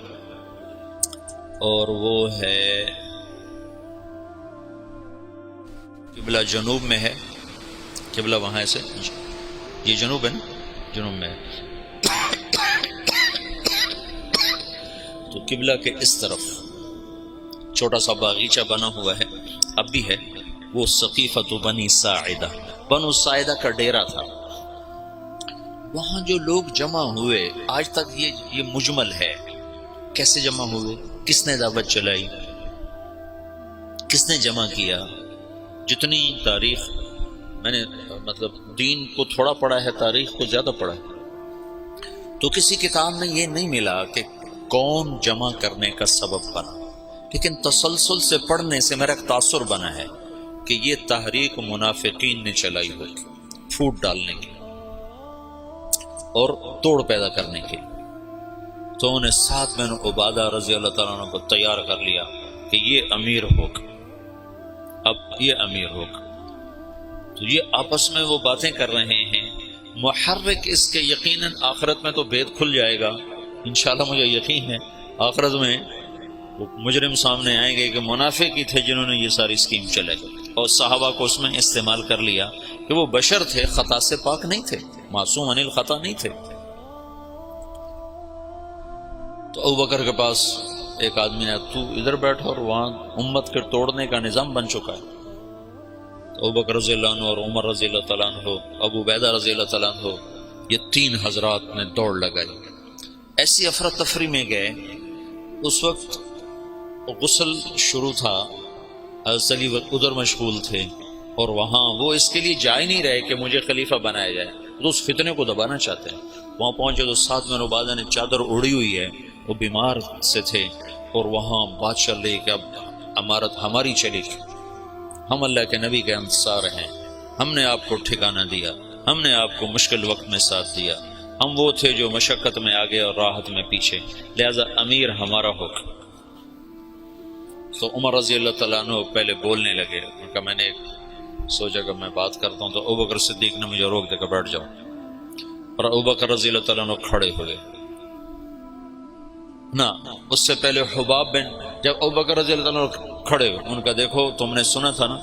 اور وہ ہے قبلہ جنوب میں ہے، قبلہ وہاں سے یہ جنوب ہے نا، جنوب میں ہے، تو قبلہ کے اس طرف چھوٹا سا باغیچہ بنا ہوا ہے، اب بھی ہے، وہ ثقیفۃ بنی ساعدہ، بنو ساعدہ کا ڈیرا تھا۔ وہاں جو لوگ جمع ہوئے، آج تک یہ مجمل ہے، کیسے جمع ہوئے، کس نے دعوت چلائی، کس نے جمع کیا۔ جتنی تاریخ میں نے مطلب دین کو تھوڑا پڑھا ہے، تاریخ کو زیادہ پڑھا ہے، تو کسی کتاب میں یہ نہیں ملا کہ کون جمع کرنے کا سبب بنا، لیکن تسلسل سے پڑھنے سے میرا ایک تاثر بنا ہے کہ یہ تحریک منافقین نے چلائی ہوگی، پھوٹ ڈالنے کی اور توڑ پیدا کرنے کے لیے۔ تو انہیں سعد بن عبادہ رضی اللہ تعالیٰ عنہ کو تیار کر لیا کہ یہ امیر ہوگا، اب یہ امیر ہوگا۔ تو یہ آپس میں وہ باتیں کر رہے ہیں، محرک اس کے یقیناً آخرت میں تو بھید کھل جائے گا، انشاءاللہ مجھے یقین ہے آخرت میں وہ مجرم سامنے آئیں گے کہ منافق ہی تھے جنہوں نے یہ ساری اسکیم چلائی، اور صحابہ کو اس میں استعمال کر لیا کہ وہ بشر تھے، خطا سے پاک نہیں تھے، معصوم عن الخطا نہیں تھے۔ تو ابوبکر کے پاس ایک آدمی نے، تو ادھر بیٹھا، اور وہاں امت کے توڑنے کا نظام بن چکا ہے۔ تو ابوبکر رضی اللہ عنہ اور عمر رضی اللہ تعالیٰ عنہ، ابو عبیدہ رضی اللہ تعالیٰ عنہ، یہ تین حضرات نے دوڑ لگائی، ایسی افراتفری میں گئے۔ اس وقت غسل شروع تھا، حضرت علی ادھر مشغول تھے، اور وہاں وہ اس کے لیے جا ہی نہیں رہے کہ مجھے خلیفہ بنایا جائے، تو اس فتنے کو دبانا چاہتے ہیں۔ وہاں پہنچے تو سعد بن عبادہ نے چادر اڑی ہوئی ہے، وہ بیمار سے تھے، اور وہاں بات چل رہی کہ اب امارت ہماری چلی گی، ہم اللہ کے نبی کے انصار ہیں، ہم نے آپ کو ٹھکانہ دیا، ہم نے آپ کو مشکل وقت میں ساتھ دیا، ہم وہ تھے جو مشقت میں آگے اور راحت میں پیچھے، لہذا امیر ہمارا ہوگا۔ تو عمر رضی اللہ تعالیٰ عنہ پہلے بولنے لگے، ان کا میں نے سوچا کہ میں بات کرتا ہوں، تو ابوبکر صدیق نے مجھے روک دے کر بیٹھ جاؤ، اور ابوبکر رضی اللہ تعالیٰ عنہ کھڑے ہوئے نا۔ اس سے پہلے حباب بن، جب ابوبکر رضی اللہ تعالیٰ عنہ کھڑے ہوئے، ان کا دیکھو تم نے سنا تھا نا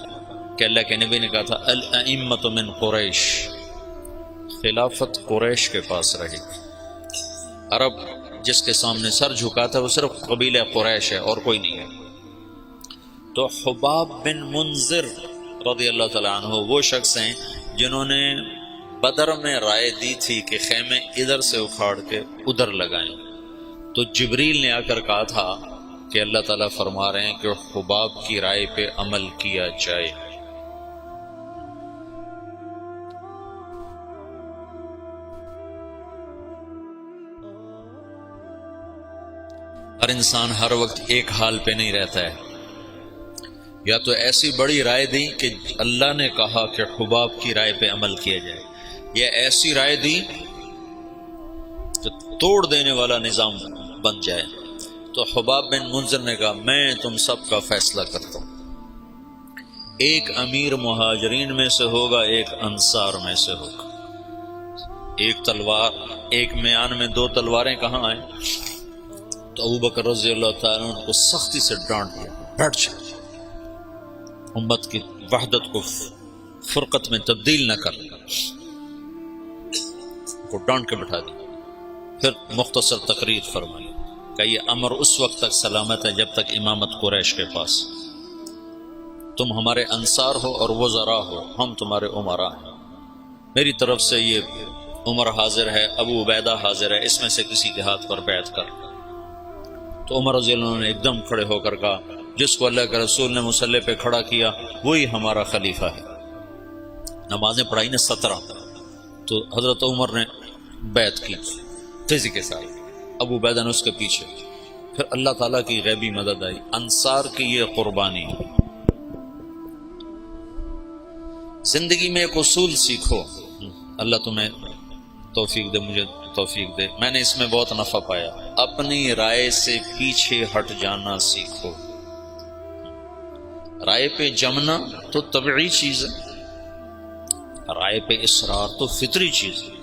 کہ اللہ کے نبی نے کہا تھا الائمۃ من قریش، خلافت قریش کے پاس رہے گی، عرب جس کے سامنے سر جھکاتا ہے وہ صرف قبیلہ قریش ہے اور کوئی نہیں ہے۔ تو حباب بن منذر رضی اللہ تعالیٰ عنہ وہ شخص ہیں جنہوں نے بدر میں رائے دی تھی کہ خیمے ادھر سے اکھاڑ کے ادھر لگائیں، تو جبریل نے آ کر کہا تھا کہ اللہ تعالیٰ فرما رہے ہیں کہ حباب کی رائے پہ عمل کیا جائے۔ ہر انسان ہر وقت ایک حال پہ نہیں رہتا ہے، یا تو ایسی بڑی رائے دی کہ اللہ نے کہا کہ حباب کی رائے پہ عمل کیا جائے، یا ایسی رائے دی کہ توڑ دینے والا نظام بن جائے۔ تو حباب بن منذر نے کہا میں تم سب کا فیصلہ کرتا ہوں، ایک امیر مہاجرین میں سے ہوگا، ایک انصار میں سے ہوگا، ایک تلوار، ایک میان میں دو تلواریں کہاں آئیں؟ تو ابوبکر رضی اللہ تعالیٰ عنہ کو سختی سے ڈانٹ دیا، بیٹھ جائے، امت کی وحدت کو فرقت میں تبدیل نہ کر، کو ڈانٹ کے بٹھا دیا۔ پھر مختصر تقریر فرمائی کہ یہ امر اس وقت تک سلامت ہے جب تک امامت قریش کے پاس، تم ہمارے انصار ہو اور وزراء ہو، ہم تمہارے امراء ہیں، میری طرف سے یہ عمر حاضر ہے، ابو عبیدہ حاضر ہے، اس میں سے کسی کے ہاتھ پر بیعت کر۔ تو عمر رضی اللہ عنہ نے ایک دم کھڑے ہو کر کہا جس کو اللہ کے رسول نے مصلی پہ کھڑا کیا وہی ہمارا خلیفہ ہے۔ نمازیں پڑھائی نے 17، تو حضرت عمر نے بیعت کی تیزی کے ساتھ، ابو عبیدہ نے اس کے پیچھے۔ پھر اللہ تعالیٰ کی غیبی مدد آئی، انصار کی یہ قربانی۔ زندگی میں ایک اصول سیکھو، اللہ تمہیں توفیق دے، مجھے توفیق دے، میں نے اس میں بہت نفع پایا، اپنی رائے سے پیچھے ہٹ جانا سیکھو۔ رائے پہ جمنا تو طبعی چیز ہے، رائے پہ اصرار تو فطری چیز ہے۔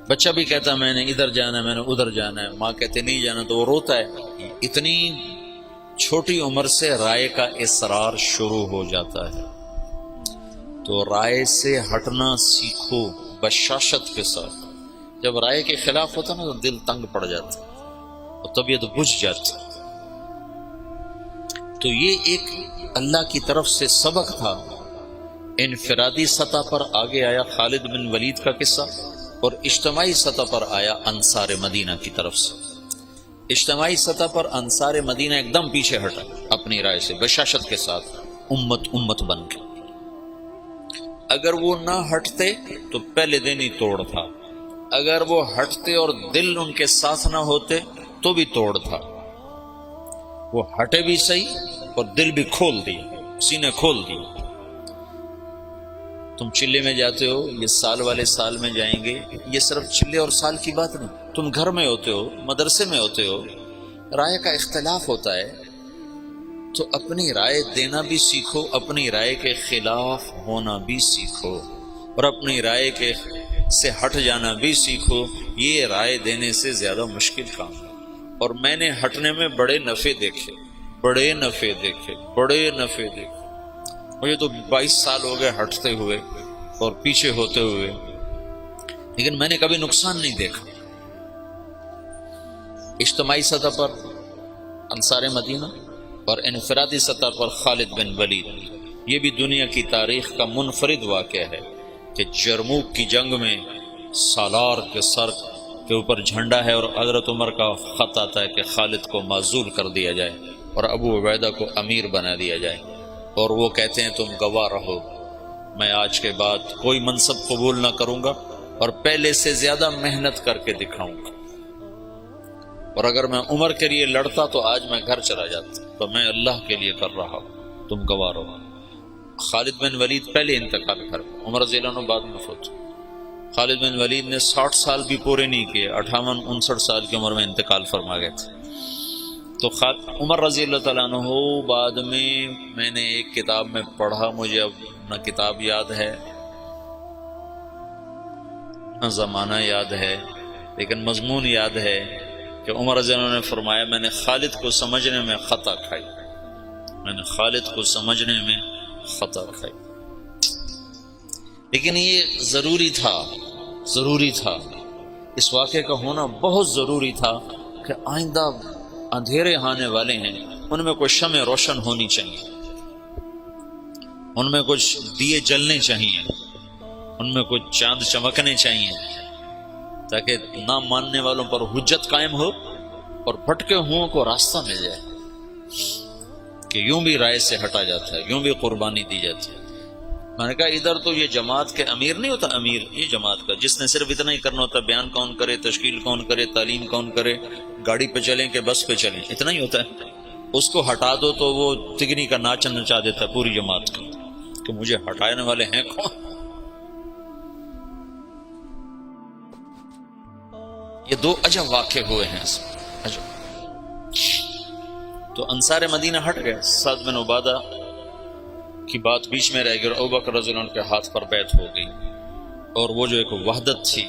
بچہ بھی کہتا ہے میں نے ادھر جانا ہے، میں نے ادھر جانا ہے، ماں کہتے نہیں جانا تو وہ روتا ہے۔ اتنی چھوٹی عمر سے رائے کا اصرار شروع ہو جاتا ہے، تو رائے سے ہٹنا سیکھو بشاشت کے ساتھ۔ جب رائے کے خلاف ہوتا نا تو دل تنگ پڑ جاتا اور طبیعت بجھ جاتی۔ تو یہ ایک اللہ کی طرف سے سبق تھا۔ انفرادی سطح پر آگے آیا خالد بن ولید کا قصہ، اور اجتماعی سطح پر آیا انصار مدینہ کی طرف سے۔ اجتماعی سطح پر انصار مدینہ ایک دم پیچھے ہٹا اپنی رائے سے بشاشت کے ساتھ، امت بن کے۔ اگر وہ نہ ہٹتے تو پہلے دن ہی توڑ تھا، اگر وہ ہٹتے اور دل ان کے ساتھ نہ ہوتے تو بھی توڑ تھا۔ وہ ہٹے بھی صحیح اور دل بھی کھول دیے، سینے کھول دیے۔ تم چلے میں جاتے ہو، یہ سال والے سال میں جائیں گے، یہ صرف چلے اور سال کی بات نہیں، تم گھر میں ہوتے ہو، مدرسے میں ہوتے ہو، رائے کا اختلاف ہوتا ہے، تو اپنی رائے دینا بھی سیکھو، اپنی رائے کے خلاف ہونا بھی سیکھو، اور اپنی رائے کے سے ہٹ جانا بھی سیکھو۔ یہ رائے دینے سے زیادہ مشکل کام ہے، اور میں نے ہٹنے میں بڑے نفع دیکھے، بڑے نفع دیکھے، بڑے نفع دیکھے۔ مجھے تو 22 سال ہو گئے ہٹتے ہوئے اور پیچھے ہوتے ہوئے، لیکن میں نے کبھی نقصان نہیں دیکھا۔ اجتماعی سطح پر انصار مدینہ اور انفرادی سطح پر خالد بن ولید، یہ بھی دنیا کی تاریخ کا منفرد واقعہ ہے کہ جرموک کی جنگ میں سالار کے سر کے اوپر جھنڈا ہے، اور حضرت عمر کا خط آتا ہے کہ خالد کو معزول کر دیا جائے اور ابو عبیدہ کو امیر بنا دیا جائے، اور وہ کہتے ہیں تم گواہ رہو، میں آج کے بعد کوئی منصب قبول نہ کروں گا اور پہلے سے زیادہ محنت کر کے دکھاؤں گا، اور اگر میں عمر کے لیے لڑتا تو آج میں گھر چلا جاتا، تو میں اللہ کے لیے کر رہا ہوں، تم گواہ رہو۔ خالد بن ولید پہلے انتقال کر، عمر رضی اللہ عنہ بعد میں فوت۔ خالد بن ولید نے 60 سال بھی پورے نہیں کیے، 58-59 سال کی عمر میں انتقال فرما گئے تھے۔ تو عمر رضی اللہ تعالیٰ عنہ بعد میں نے ایک کتاب میں پڑھا، مجھے اب نہ کتاب یاد ہے نہ زمانہ یاد ہے، لیکن مضمون یاد ہے کہ عمر رضی اللہ عنہ نے فرمایا میں نے خالد کو سمجھنے میں خطا کھائی، میں نے خالد کو سمجھنے میں خطا کھائی، لیکن یہ ضروری تھا، اس واقعے کا ہونا بہت ضروری تھا کہ آئندہ اندھیرے آنے والے ہیں، ان میں کچھ شمع روشن ہونی چاہیے، ان میں کچھ دیے جلنے چاہیے، ان میں کچھ چاند چمکنے چاہیے، تاکہ نہ ماننے والوں پر حجت قائم ہو اور بھٹکے ہوں کو راستہ مل جائے کہ یوں بھی رائے سے ہٹا جاتا ہے، یوں بھی قربانی دی جاتی ہے۔ میں نے کہا ادھر تو یہ جماعت کے امیر نہیں ہوتا، امیر یہ جماعت کا، جس نے صرف اتنا ہی کرنا ہوتا، بیان کون کرے، تشکیل کون کرے، تعلیم کون کرے، گاڑی پہ چلیں کہ بس پہ چلیں، اتنا ہی ہوتا ہے۔ اس کو ہٹا دو تو وہ تگنی کا ناچ نچا دیتا ہے پوری جماعت کا کہ مجھے ہٹانے والے ہیں کون۔ یہ دو عجب واقع ہوئے ہیں اس میں، عجب۔ تو انصار مدینہ ہٹ گئے، سعد بن عبادہ کی بات بیچ میں رہ گئی، اور ابوبکر رضی اللہ عنہ کے ہاتھ پر بیعت ہو گئی، اور وہ جو ایک وحدت تھی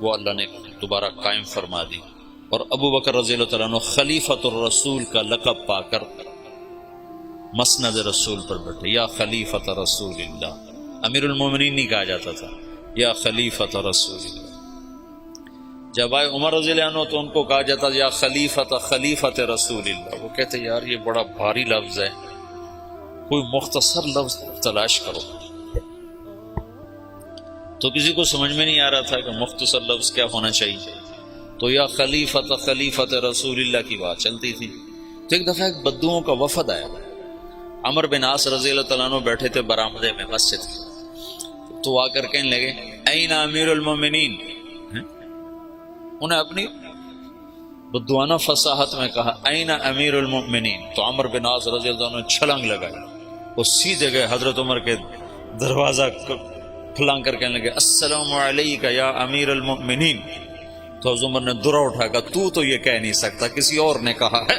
وہ اللہ نے دوبارہ قائم فرما دی، اور ابو بکر رضی اللہ تعالیٰ عنہ خلیفۃ الرسول کا لقب پا کر مسند رسول پر بیٹھے، یا خلیفۃ رسول اللہ، امیر المومنین نہیں کہا جاتا تھا، یا خلیفۃ رسول اللہ۔ جب آئے عمر رضی اللہ عنہ تو ان کو کہا جاتا یا خلیفۃ رسول اللہ۔ وہ کہتے یار یہ بڑا بھاری لفظ ہے، کوئی مختصر لفظ تلاش کرو۔ تو کسی کو سمجھ میں نہیں آ رہا تھا کہ مختصر لفظ کیا ہونا چاہیے، تو یا خلیفۃ رسول اللہ کی بات چلتی تھی۔ تو ایک دفعہ ایک بدوؤں کا وفد آیا، عمر بن عاص رضی اللہ تعالیٰ عنہ بیٹھے تھے برآمدے میں مسجد، تو آ کر کہنے لگے این امیر المومنین، انہیں اپنی بدوانہ فصاحت میں کہا این امیر المؤمنین، تو عمر بن عاص رضی اللہ عنہ نے چھلانگ لگائی، وہ سیدھے گئے حضرت عمر کے دروازہ پھلانگ کر کہنے لگے السلام علیکہ یا امیر المؤمنین۔ تو حضرت عمر نے درا اٹھا کہا تو یہ کہہ نہیں سکتا، کسی اور نے کہا ہے،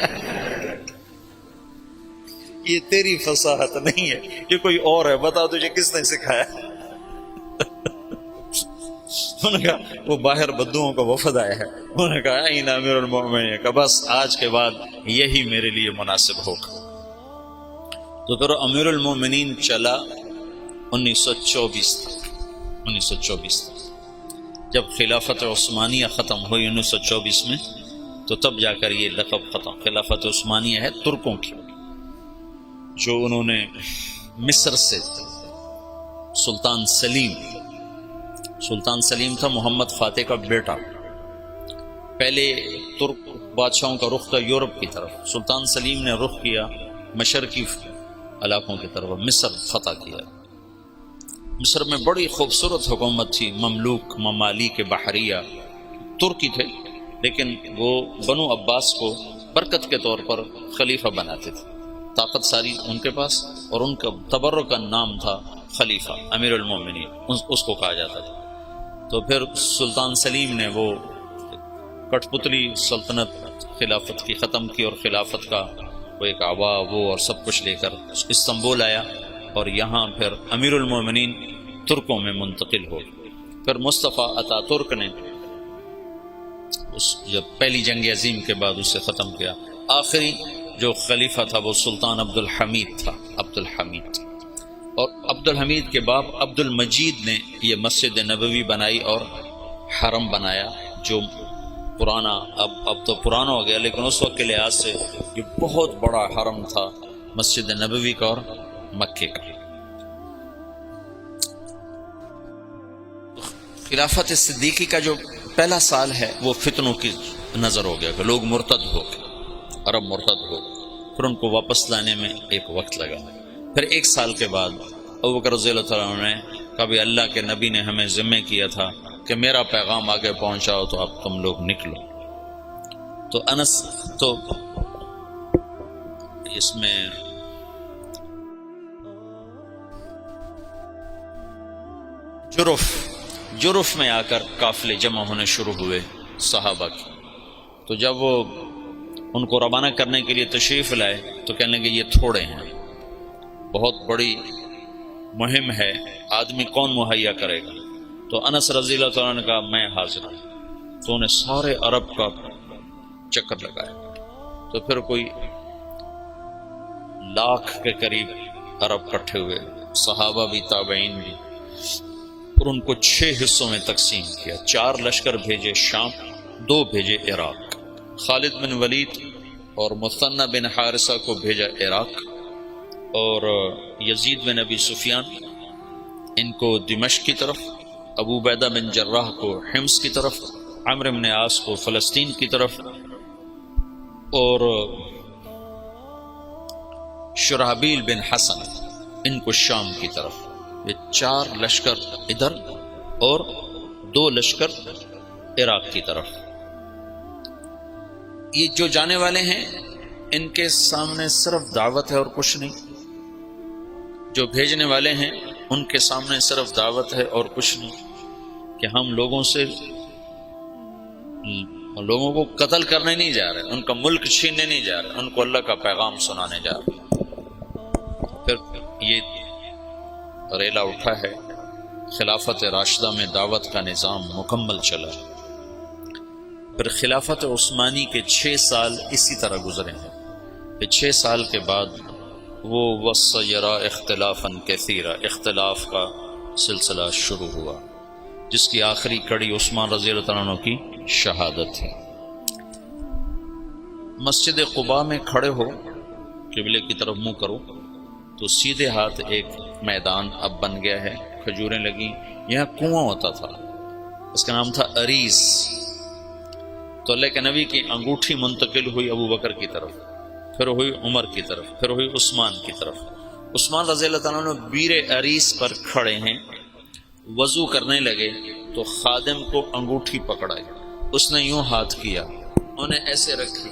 یہ تیری فصاحت نہیں ہے، یہ کوئی اور ہے، بتا تجھے کس نے سکھایا؟ انہوں نے کہا وہ باہر بدوؤں کا وفد آیا ہے، انہوں نے کہا این امیر المؤمنین، کہ بس آج کے بعد یہی میرے لیے مناسب ہوگا۔ تو پھر امیر المؤمنین چلا 1924 تک، جب خلافت عثمانیہ ختم ہوئی 1924 میں، تو تب جا کر یہ لقب ختم۔ خلافت عثمانیہ ہے ترکوں کی، جو انہوں نے مصر سے سلطان سلیم تھا محمد فاتح کا بیٹا، پہلے ترک بادشاہوں کا رخ تھا یورپ کی طرف، سلطان سلیم نے رخ کیا مشرقی علاقوں کی طرف، مصر فتح کیا۔ مصر میں بڑی خوبصورت حکومت تھی، مملوک ممالک بحریہ، ترکی تھے لیکن وہ بنو عباس کو برکت کے طور پر خلیفہ بناتے تھے، طاقت ساری ان کے پاس، اور ان کا تبرک کا نام تھا خلیفہ امیر المومنین، اس کو کہا جاتا تھا۔ تو پھر سلطان سلیم نے وہ کٹ پتلی سلطنت خلافت کی ختم کی، اور خلافت کا وہ ایک آبا وہ اور سب کچھ لے کر استنبول آیا، اور یہاں پھر امیر المومنین ترکوں میں منتقل ہو۔ پھر مصطفیٰ اتا ترک نے جب پہلی جنگ عظیم کے بعد اسے ختم کیا، آخری جو خلیفہ تھا وہ سلطان عبد الحمید تھا، اور عبد الحمید کے باپ عبد المجید نے یہ مسجد نبوی بنائی اور حرم بنایا، جو پرانا اب تو پرانا ہو گیا، لیکن اس وقت کے لحاظ سے یہ بہت بڑا حرم تھا مسجد نبوی کا اور مکے کا۔ خلافت صدیقی کا جو پہلا سال ہے وہ فتنوں کی نظر ہو گیا کہ لوگ مرتد ہو گئے، عرب مرتد ہو گئے، پھر ان کو واپس لانے میں ایک وقت لگا۔ پھر ایک سال کے بعد ابوبکر رضی اللہ تعالیٰ عنہ نے کبھی اللہ کے نبی نے ہمیں ذمہ کیا تھا کہ میرا پیغام آگے پہنچاؤ، تو اب تم لوگ نکلو۔ تو انس تو اس میں جرف میں آ کر قافلے جمع ہونے شروع ہوئے صحابہ کی، تو جب وہ ان کو روانہ کرنے کے لیے تشریف لائے تو کہنے لگے یہ تھوڑے ہیں، بہت بڑی مہم ہے، آدمی کون مہیا کرے گا؟ تو انس رضی اللہ تعالیٰ نے کہا میں حاضر ہوں۔ تو انہیں سارے عرب کا چکر لگایا، تو پھر کوئی 1,00,000 کے قریب عرب کٹھے ہوئے، صحابہ بھی تابعین بھی، اور ان کو 6 حصوں میں تقسیم کیا۔ 4 لشکر بھیجے شام، 2 بھیجے عراق، خالد بن ولید اور مثنى بن حارثہ کو بھیجا عراق، اور یزید بن ابی سفیان ان کو دمشق کی طرف، ابو عبیدہ بن جراح کو حمص کی طرف، عمرو بن عاص کو فلسطین کی طرف، اور شرحبیل بن حسن ان کو شام کی طرف۔ یہ 4 لشکر ادھر اور 2 لشکر عراق کی طرف۔ یہ جو جانے والے ہیں ان کے سامنے صرف دعوت ہے اور کچھ نہیں، جو بھیجنے والے ہیں ان کے سامنے صرف دعوت ہے اور کچھ نہیں، کہ ہم لوگوں کو قتل کرنے نہیں جا رہے، ان کا ملک چھیننے نہیں جا رہے، ان کو اللہ کا پیغام سنانے جا رہے۔ پھر یہ ریلا اٹھا ہے خلافت راشدہ میں دعوت کا نظام مکمل چلا، پھر خلافت عثمانی کے 6 سال اسی طرح گزرے ہیں، پھر 6 سال کے بعد وہ وَسَّيَرَا اختلافاً کثیرا اختلاف کا سلسلہ شروع ہوا، جس کی آخری کڑی عثمان رضی اللہ عنہ کی شہادت ہے۔ مسجد قباء میں کھڑے ہو، قبلے کی طرف منہ کرو تو سیدھے ہاتھ ایک میدان اب بن گیا ہے، کھجوریں لگی، یہاں کنواں ہوتا تھا، اس کا نام تھا عریس۔ تو اللہ کے نبی کی انگوٹھی منتقل ہوئی ابو بکر کی طرف، پھر ہوئی عمر کی طرف، پھر ہوئی عثمان کی طرف۔ عثمان رضی اللہ تعالیٰ عنہ بیر عریس پر کھڑے ہیں، وضو کرنے لگے تو خادم کو انگوٹھی پکڑائی، اس نے یوں ہاتھ کیا، انہیں ایسے رکھی،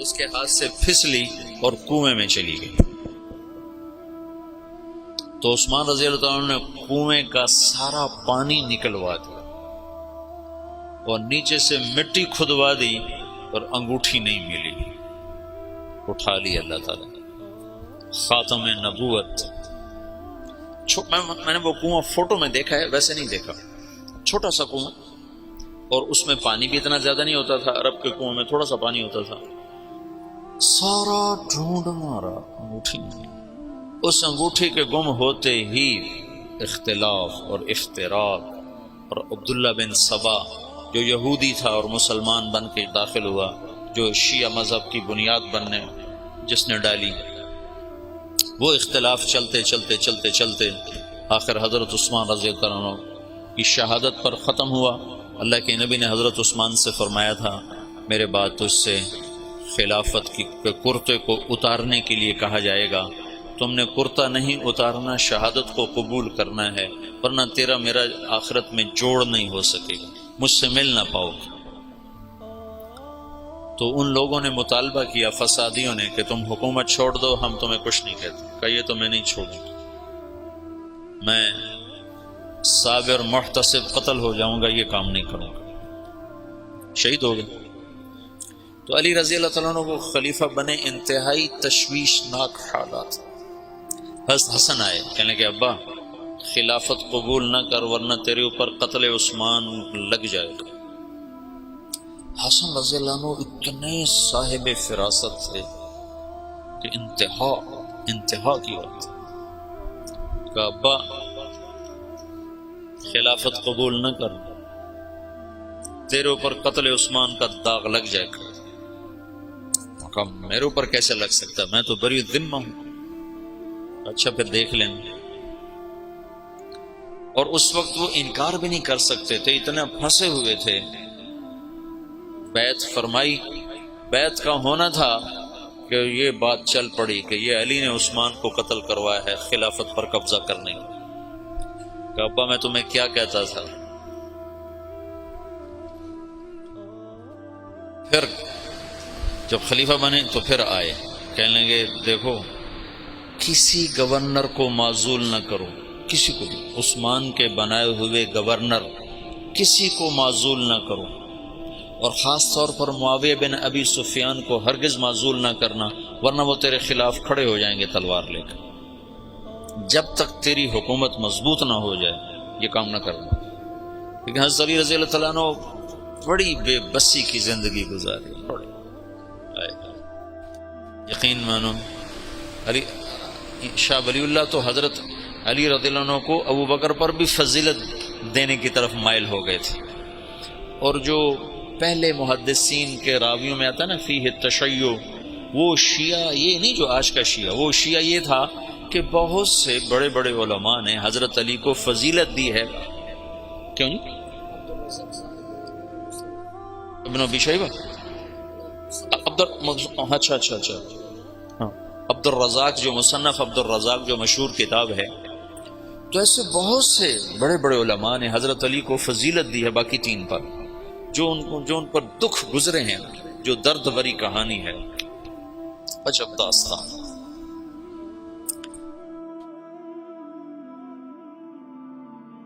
اس کے ہاتھ سے پھسلی اور کنویں میں چلی گئی۔ تو عثمان رضی اللہ عنہ نے کنویں کا سارا پانی نکلوا دیا اور نیچے سے مٹی کھدوا دی اور انگوٹھی نہیں ملی، اٹھا لی اللہ تعالیٰ خاتم نبوت۔ میں نے وہ کنواں فوٹو میں دیکھا ہے، ویسے نہیں دیکھا، چھوٹا سا کنواں، اور اس میں پانی بھی اتنا زیادہ نہیں ہوتا تھا، عرب کے کنویں میں تھوڑا سا پانی ہوتا تھا۔ سارا ڈھونڈ مارا، انگوٹھی نہیں۔ اس انگوٹھی کے گم ہوتے ہی اختلاف اور افتراق، اور عبداللہ بن سبا جو یہودی تھا اور مسلمان بن کے داخل ہوا، جو شیعہ مذہب کی بنیاد بننے جس نے ڈالی، وہ اختلاف چلتے چلتے چلتے چلتے آخر حضرت عثمان رضی اللہ عنہ کی شہادت پر ختم ہوا۔ اللہ کے نبی نے حضرت عثمان سے فرمایا تھا، میرے بعد تجھ سے خلافت کی کرتے کو اتارنے کے لیے کہا جائے گا، تم نے کرتا نہیں اتارنا، شہادت کو قبول کرنا ہے، ورنہ تیرا میرا آخرت میں جوڑ نہیں ہو سکے گا، مجھ سے مل نہ پاؤ گے۔ تو ان لوگوں نے مطالبہ کیا، فسادیوں نے، کہ تم حکومت چھوڑ دو، ہم تمہیں کچھ نہیں کہتے۔ کہا یہ تو میں نہیں چھوڑوں گا، میں صابر محتسب قتل ہو جاؤں گا، یہ کام نہیں کروں گا، شہید ہو گئے۔ تو علی رضی اللہ تعالیٰ عنہ وہ خلیفہ بنے، انتہائی تشویشناک حالات۔ حسن آئے، کہنے کہ ابا خلافت قبول نہ کر ورنہ تیرے اوپر قتل عثمان لگ جائے گا۔ حسن رضی اللہ عنہ اتنے صاحب فراست تھے کہ انتہا کی بات، کہ ابا خلافت قبول نہ کر، تیرے اوپر قتل عثمان کا داغ لگ جائے گا۔ کہا میرے اوپر کیسے لگ سکتا، میں تو بری ذمہ ہوں۔ اچھا پھر دیکھ لیں۔ اور اس وقت وہ انکار بھی نہیں کر سکتے تھے، اتنے پھنسے ہوئے تھے۔ بیعت فرمائی، بیعت کا ہونا تھا کہ یہ بات چل پڑی کہ یہ علی نے عثمان کو قتل کروایا ہے خلافت پر قبضہ کرنے کی۔ کہ ابا میں تمہیں کیا کہتا تھا۔ پھر جب خلیفہ بنے تو پھر آئے، کہنے لگے دیکھو کسی گورنر کو معزول نہ کرو، کسی کو بھی، عثمان کے بنائے ہوئے گورنر کسی کو معزول نہ کرو، اور خاص طور پر معاویہ بن ابی سفیان کو ہرگز معزول نہ کرنا، ورنہ وہ تیرے خلاف کھڑے ہو جائیں گے تلوار لے کر۔ جب تک تیری حکومت مضبوط نہ ہو جائے یہ کام نہ کرنا۔ لیکن حضرت علی رضی اللہ تعالیٰ عنہ بڑی بے بسی کی زندگی گزاری، یقین مانو۔ شاہ ولی اللہ تو حضرت علی رضی اللہ عنہ کو ابو بکر پر بھی فضیلت دینے کی طرف مائل ہو گئے تھے، اور جو پہلے محدثین کے راویوں میں آتا نا فیہ تشیع، وہ شیعہ یہ نہیں جو آج کا شیعہ، وہ شیعہ یہ تھا کہ بہت سے بڑے بڑے علماء نے حضرت علی کو فضیلت دی ہے، کیوں نہیں؟ ابن ابی شیبہ، اچھا عبد الرزاق، جو مصنف عبد الرزاق جو مشہور کتاب ہے، تو ایسے بہت سے بڑے بڑے علماء نے حضرت علی کو فضیلت دی ہے باقی 3 پر، جو ان پر دکھ گزرے ہیں، جو درد بری کہانی ہے، عجب داستان۔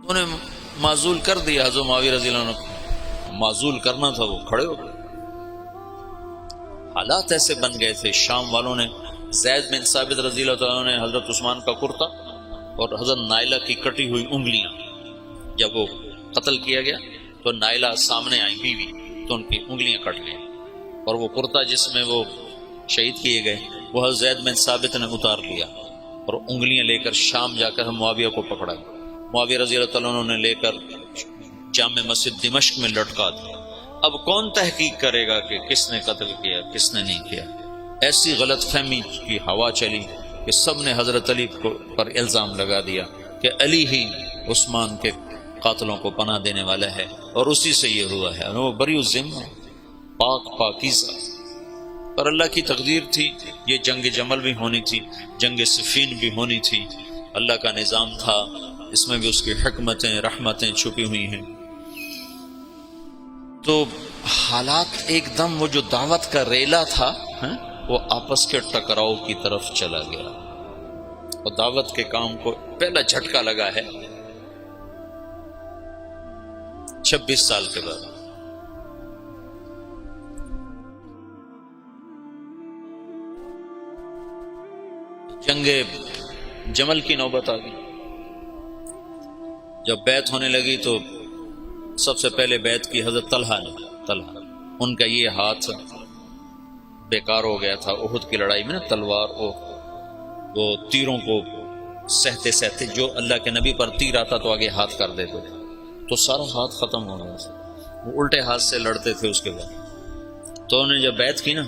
انہیں معزول کر دیا، حضرت معاویہ رضی اللہ عنہ کو معزول کرنا تھا، وہ کھڑے ہو گئے۔ حالات ایسے بن گئے تھے، شام والوں نے زید بن ثابت رضی اللہ عنہ نے حضرت عثمان کا کرتا اور حضرت نائلہ کی کٹی ہوئی انگلیاں جب وہ قتل کیا گیا تو نائلہ سامنے آئی بیوی، تو ان کی انگلیاں کٹ گئیں، اور وہ کرتا جس میں وہ شہید کیے گئے وہ حضرت زید بن ثابت نے اتار لیا اور انگلیاں لے کر شام جا کر معاویہ کو پکڑا، معاویہ رضی اللہ تعالیٰ عنہ نے لے کر جامع مسجد دمشق میں لٹکا دیا۔ اب کون تحقیق کرے گا کہ کس نے قتل کیا کس نے نہیں کیا؟ ایسی غلط فہمی کی ہوا چلی کہ سب نے حضرت علی پر الزام لگا دیا کہ علی ہی عثمان کے قاتلوں کو پناہ دینے والا ہے، اور اسی سے یہ ہوا ہے۔ وہ بری الذمہ، پاکیزہ، پر اللہ کی تقدیر تھی، یہ جنگ جمل بھی ہونی تھی، جنگ صفین بھی ہونی تھی، اللہ کا نظام تھا، اس میں بھی اس کی حکمتیں رحمتیں چھپی ہوئی ہیں۔ تو حالات ایک دم، وہ جو دعوت کا ریلا تھا وہ آپس کے ٹکراؤ کی طرف چلا گیا، اور دعوت کے کام کو پہلا جھٹکا لگا ہے 26 سال کے بعد۔ جنگ جمل کی نوبت آ گئی، جب بیعت ہونے لگی تو سب سے پہلے بیعت کی حضرت طلحہ نے۔ ان کا یہ ہاتھ بیکار ہو گیا تھا احد کی لڑائی میں نا، تلوار وہ تیروں کو سہتے سہتے، جو اللہ کے نبی پر تیر آتا تو آگے ہاتھ کر دیتے تھے، تو سارا ہاتھ ختم ہو گیا تھا، وہ الٹے ہاتھ سے لڑتے تھے۔ اس کے بعد تو انہوں نے جب بیعت کی نا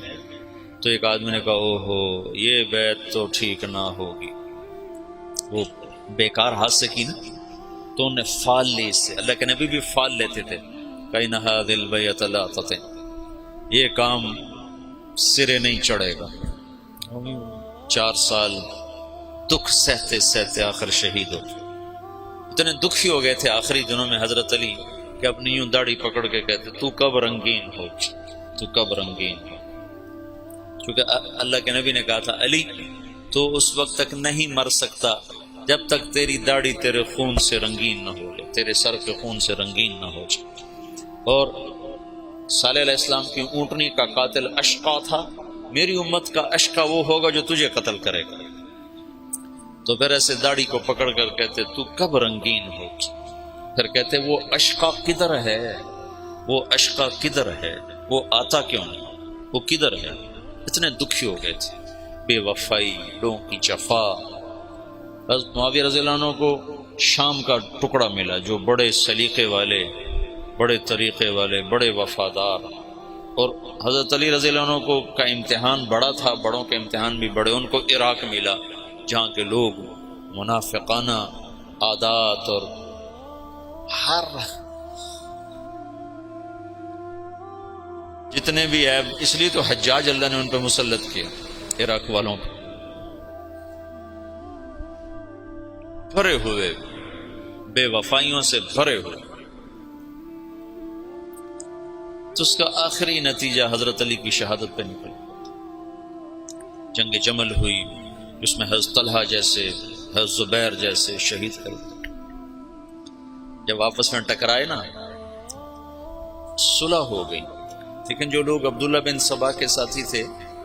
تو ایک آدمی نے کہا اوہو یہ بیعت تو ٹھیک نہ ہوگی، وہ بیکار ہاتھ سے کی نا، تو انہوں نے فال لی اس سے، اللہ کے نبی بھی فال لیتے تھے، کَإِنَّ هَذِهِ الْبَيْعَةَ لَا تَطِعُ، یہ کام سرے نہیں چڑھے گا۔ 4 سال دکھ سہتے سہتے آخر شہید ہو، اتنے دکھی ہو گئے تھے آخری دنوں میں حضرت علی کہ اپنی یوں داڑھی پکڑ کے کہتے تو کب رنگین ہو، تو کب رنگین ہو، کیونکہ اللہ کے نبی نے کہا تھا علی تو اس وقت تک نہیں مر سکتا جب تک تیری داڑھی تیرے خون سے رنگین نہ ہو جائے، تیرے سر کے خون سے رنگین نہ ہو جائے۔ اور صالح علیہ السلام کی اونٹنی کا قاتل اشقا تھا، میری امت کا اشقا وہ ہوگا جو تجھے قتل کرے گا۔ تو پھر ایسے داڑھی کو پکڑ کر کہتے تو کب رنگین ہو، پھر کہتے وہ اشقا کدھر ہے، وہ اشقا کدھر ہے، وہ آتا کیوں نہیں، وہ کدھر ہے؟ اتنے دکھی ہو گئے تھے، بے وفائی، لوگوں کی جفا۔ حضرت معاویہ رضی اللہ عنہ کو شام کا ٹکڑا ملا جو بڑے سلیقے والے، بڑے طریقے والے، بڑے وفادار، اور حضرت علی رضی اللہ عنہ کو کا امتحان بڑا تھا، بڑوں کے امتحان بھی بڑے، ان کو عراق ملا جہاں کے لوگ منافقانہ عادات اور ہر جتنے بھی عیب، اس لیے تو حجاج اللہ نے ان پہ مسلط کیا، عراق والوں پہ بھرے ہوئے، بے وفائیوں سے بھرے ہوئے۔ تو اس کا آخری نتیجہ حضرت علی کی شہادت پہ نکلا۔ جنگ جمل ہوئی، اس میں حضرت طلحہ جیسے، حضرت زبیر جیسے شہید ہوئے۔ جب آپس میں ٹکرائے نا صلح ہو گئی، لیکن جو لوگ عبداللہ بن سبا کے ساتھی تھے،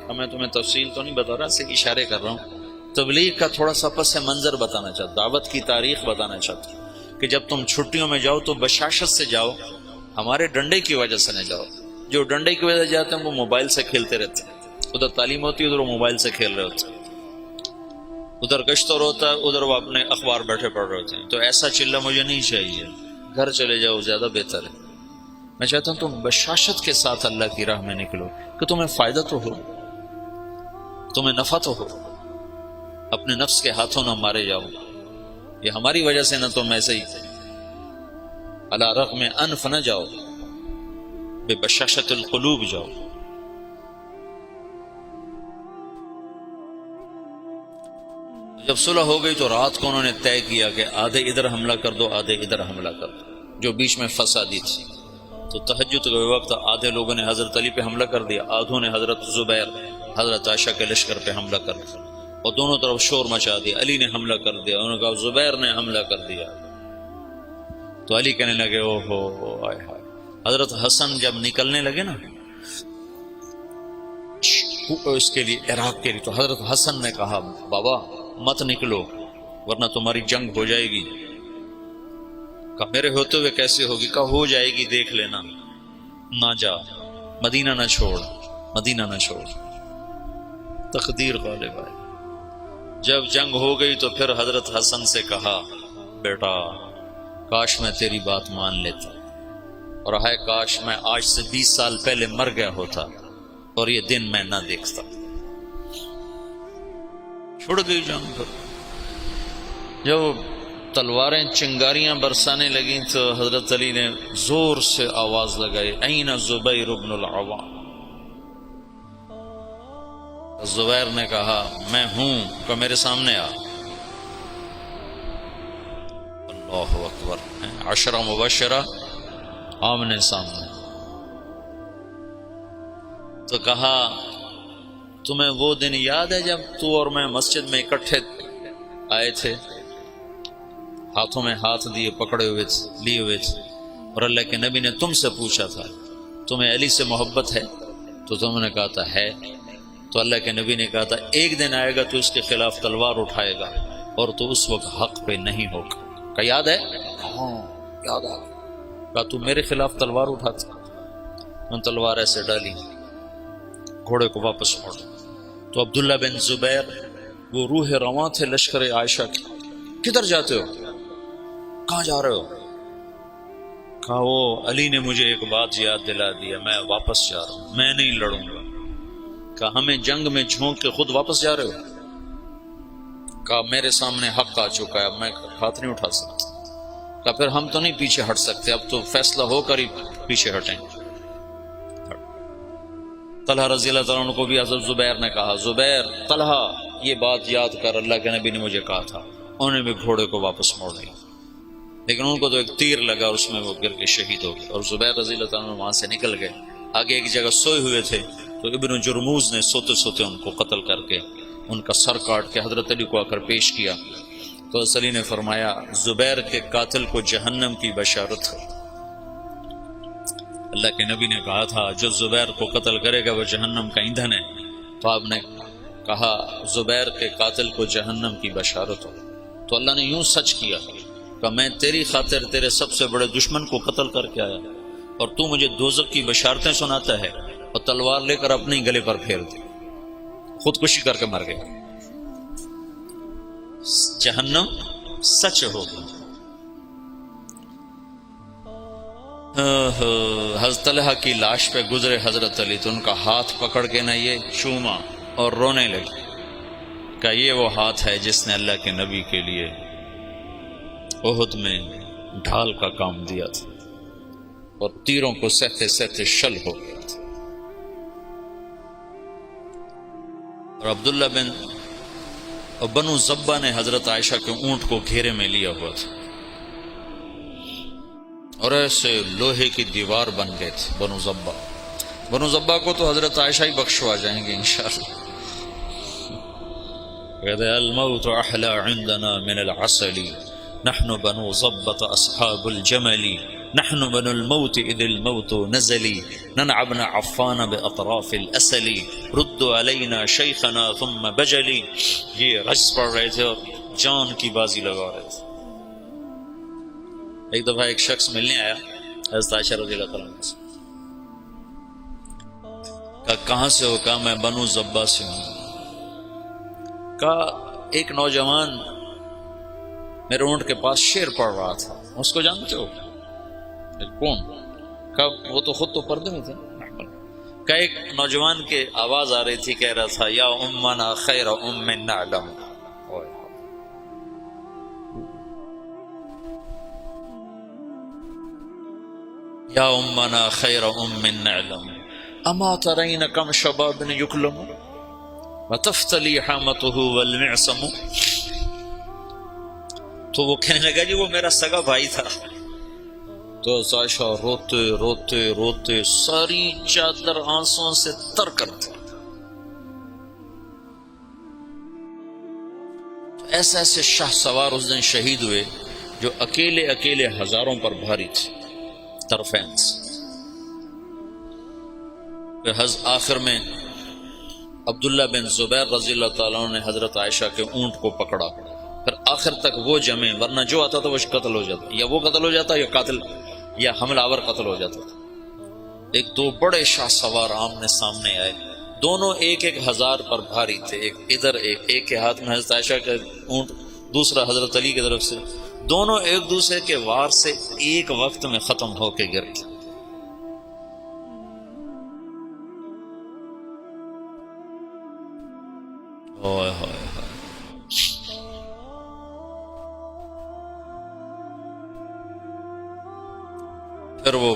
میں تمہیں تفصیل تو نہیں بتا رہا، صرف اشارے کر رہا ہوں، تبلیغ کا تھوڑا سا پس منظر بتانا چاہتا، دعوت کی تاریخ بتانا چاہتا کہ جب تم چھٹیوں میں جاؤ تو بشاشت سے جاؤ، ہمارے ڈنڈے کی وجہ سے نہ جاؤ۔ جو ڈنڈے کی وجہ سے جاتے ہیں وہ موبائل سے کھیلتے رہتے ہیں، ادھر تعلیم ہوتی ہے ادھر وہ موبائل سے کھیل رہے ہوتے ہیں، ادھر گشتور ہوتا ہے ادھر وہ اپنے اخبار بیٹھے پڑھ رہے ہوتے ہیں۔ تو ایسا چلہ مجھے نہیں چاہیے، گھر چلے جاؤ زیادہ بہتر ہے۔ میں چاہتا ہوں تم بشاشت کے ساتھ اللہ کی راہ میں نکلو کہ تمہیں فائدہ تو ہو، تمہیں نفع تو ہو، اپنے نفس کے ہاتھوں نہ مارے جاؤ، یہ ہماری وجہ سے نہ تم ایسے ہی علی رغم انف نہ جاؤ، بے بشاشت القلوب جاؤ۔ جب صلح ہو گئی تو رات کو انہوں نے طے کیا کہ آدھے ادھر حملہ کر دو، آدھے ادھر حملہ کر دو، جو بیچ میں فسادی تھی۔ تو تہجد کے وقت آدھے لوگوں نے حضرت علی پہ حملہ کر دیا، آدھوں نے حضرت زبیر، حضرت عائشہ کے لشکر پہ حملہ کر دیا، اور دونوں طرف شور مچا دیا۔ علی نے حملہ کر دیا، انہوں نے کہا زبیر نے حملہ کر دیا، تو علی کہنے لگے او ہو آئے ہائے۔ حضرت حسن جب نکلنے لگے نا اس کے لیے، عراق کے لیے، تو حضرت حسن نے کہا بابا مت نکلو ورنہ تمہاری جنگ ہو جائے گی۔ کہا میرے ہوتے ہوئے کیسے ہوگی؟ کہا ہو جائے گی، دیکھ لینا، نہ جا، مدینہ نہ چھوڑ، مدینہ نہ چھوڑ۔ تقدیر غالب آئی۔ جب جنگ ہو گئی تو پھر حضرت حسن سے کہا بیٹا کاش میں تیری بات مان لیتا، اور ہائے کاش میں آج سے 20 سال پہلے مر گیا ہوتا اور یہ دن میں نہ دیکھتا۔ چھوڑ گئی جنگ۔ پھر جب تلواریں چنگاریاں برسانے لگیں تو حضرت علی نے زور سے آواز لگائی این زبیر بن العوام۔ زبیر نے کہا میں ہوں، کہ میرے سامنے آ۔ اللہ اکبر، عشرہ مبشرہ آمنے سامنے۔ تو کہا تمہیں وہ دن یاد ہے جب تو اور میں مسجد میں اکٹھے آئے تھے، ہاتھوں میں ہاتھ دیے پکڑے ہوئے لیے ہوئے تھے، اور اللہ کے نبی نے تم سے پوچھا تھا تمہیں علی سے محبت ہے؟ تو تم نے کہا تھا ہے۔ تو اللہ کے نبی نے کہا تھا ایک دن آئے گا تو اس کے خلاف تلوار اٹھائے گا اور تو اس وقت حق پہ نہیں ہوگا۔ کہا یاد ہے؟ ہاں یاد آ گیا۔ کہا تو میرے خلاف تلوار اٹھاتا؟ ان تلوار ایسے ڈالی، گھوڑے کو واپس موڑ۔ تو عبداللہ بن زبیر وہ روح رواں تھے لشکر عائشہ کی، کدھر جاتے ہو؟ کہاں جا رہے ہو؟ کہا وہ علی نے مجھے ایک بات یاد دلا دیا، میں واپس جا رہا ہوں، میں نہیں لڑوں گا۔ کہا ہمیں جنگ میں جھونک کے خود واپس جا رہے ہو؟ کہا میرے سامنے حق آ چکا ہے، اب میں ہاتھ نہیں اٹھا سکتا۔ کہا پھر ہم تو نہیں پیچھے ہٹ سکتے، اب تو فیصلہ ہو کر ہی پیچھے ہٹیں۔ طلحہ رضی اللہ تعالیٰ عنہ کو بھی حضرت زبیر نے کہا زبیر طلحہ یہ بات یاد کر، اللہ کے نبی نے مجھے کہا تھا۔ انہوں نے بھی گھوڑے کو واپس موڑ لیا، لیکن ان کو تو ایک تیر لگا، اس میں وہ گر کے شہید ہو گئے، اور زبیر رضی اللہ تعالیٰ عنہ وہاں سے نکل گئے۔ آگے ایک جگہ سوئے ہوئے تھے تو ابن جرموز نے سوتے سوتے ان کو قتل کر کے ان کا سر کاٹ کے حضرت علی کو آ کر پیش کیا۔ تو حضرت علی نے فرمایا زبیر کے قاتل کو جہنم کی بشارت ہے۔ اللہ کے نبی نے کہا تھا جو زبیر کو قتل کرے گا وہ جہنم کا ایندھن ہے، تو آپ نے کہا زبیر کے قاتل کو جہنم کی بشارت ہو۔ تو اللہ نے یوں سچ کیا کہ میں تیری خاطر تیرے سب سے بڑے دشمن کو قتل کر کے آیا، اور تو مجھے دوزخ کی بشارتیں سناتا ہے، اور تلوار لے کر اپنے گلے پر پھیر دی، خودکشی کر کے مر گیا۔ جہنم سچ ہوگی۔ حضرت طلحہ کی لاش پہ گزرے حضرت علی تو ان کا ہاتھ پکڑ کے نہ یہ چوما اور رونے لگے کہ یہ وہ ہاتھ ہے جس نے اللہ کے نبی کے لیے احد میں ڈھال کا کام دیا تھا اور تیروں کو سہتے سہتے شل ہو گیا تھا۔ اور عبداللہ بنو زبہ نے حضرت عائشہ کے اونٹ کو گھیرے میں لیا ہوا تھا، اور ایسے لوہے کی دیوار بن گئے تھے بنو زبہ کو تو حضرت عائشہ ہی بخشوا جائیں گے انشاءاللہ۔ کہتے ہیں الموت احلی عندنا من العسل نحن بنو زبة اصحاب الجمل نحن بنو الموت اذ الموت نزلی ننعبن عفان باطراف الاسل ردوا علینا شیخنا ثم بجلی۔ یہ رجز پڑھ رہے تھے اور جان کی بازی لگا رہے تھے۔ ایک دفعہ ایک شخص ملنے آیا حضرت عائشہ رضی اللہ تعالیٰ عنہ سے، کہا کہاں سے ہو؟ کہا میں بنو زبہ سے ہوں۔ کہا ایک نوجوان میرے اونٹ کے پاس شعر پڑھ رہا تھا، اس کو جانتے ہو؟ کون؟ کہا وہ تو خود تو پردے میں تھے۔ کہا ایک نوجوان کے آواز آ رہی تھی، کہہ رہا تھا یا امنا خیر ام نعلم، یا امنا خیر ام نعلم اما ترین کم شباب یکلم وتفتلی حامته والمعصم۔ تو وہ کہنے لگا جی وہ میرا سگا بھائی تھا۔ تو عائشہ روتے روتے روتے ساری چادر آنسوں سے تر کر دی۔ ایسے ایسے شاہ سوار اس دن شہید ہوئے جو اکیلے اکیلے ہزاروں پر بھاری تھے طرفین سے۔ آخر میں عبداللہ بن زبیر رضی اللہ تعالیٰ عنہ نے حضرت عائشہ کے اونٹ کو پکڑا پھر آخر تک وہ جمے، ورنہ جو آتا تھا وہ قتل ہو جاتا، یا وہ قتل ہو جاتا یا قاتل یا حملہ آور قتل ہو جاتا تھا۔ ایک دو بڑے شاہ سوار آمنے سامنے آئے، دونوں ایک ایک ہزار پر بھاری تھے، ایک ادھر ایک کے ہاتھ میں حضرت عائشہ کا اونٹ، دوسرا حضرت علی کی طرف سے، دونوں ایک دوسرے کے وار سے ایک وقت میں ختم ہو کے گر گئے۔ اوئے ہوئے ہوئے۔ پھر وہ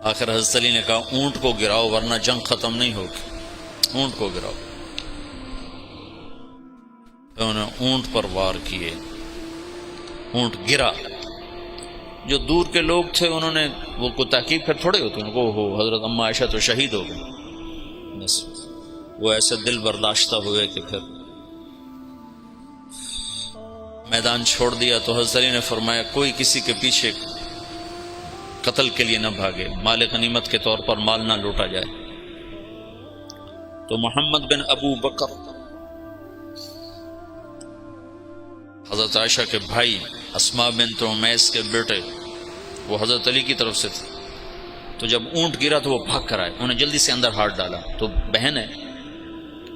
آخر حضرت علی نے کہا اونٹ کو گراؤ ورنہ جنگ ختم نہیں ہوگی، اونٹ کو گراؤ۔ پھر انہوں نے اونٹ پر وار کیے، اونٹ گرا۔ جو دور کے لوگ تھے انہوں نے وہ کو تحقیق پھر تھوڑے ہوتے ان کو، ہو حضرت اما عائشہ تو شہید ہو گئی، بس وہ ایسے دل برداشتہ ہوئے کہ پھر میدان چھوڑ دیا۔ تو حضرت علی نے فرمایا کوئی کسی کے پیچھے قتل کے لیے نہ بھاگے، مال غنیمت کے طور پر مال نہ لوٹا جائے۔ تو محمد بن ابو بکر حضرت عائشہ کے بھائی، اسماء بنت عمیس کے بیٹے، وہ حضرت علی کی طرف سے تھے، تو جب اونٹ گرا تو وہ بھاگ کر آئے، انہوں نے جلدی سے اندر ہاتھ ڈالا۔ تو بہن ہے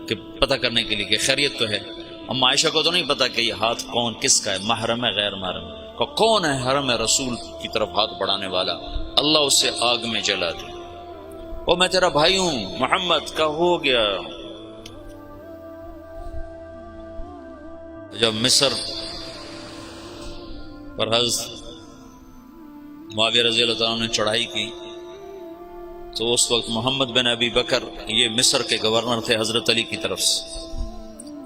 کہ پتہ کرنے کے لیے کہ خیریت تو ہے، اما عائشہ کو تو نہیں پتا کہ یہ ہاتھ کون کس کا ہے، محرم ہے غیر محرم ہے، کہ کون ہے حرم رسول کی طرف ہاتھ بڑھانے والا، اللہ اسے آگ میں جلا دے۔ وہ میں تیرا بھائی ہوں محمد کا ہو گیا۔ جب مصر پر حضرت معاویہ رضی اللہ تعالیٰ نے چڑھائی کی تو اس وقت محمد بن ابی بکر یہ مصر کے گورنر تھے حضرت علی کی طرف سے،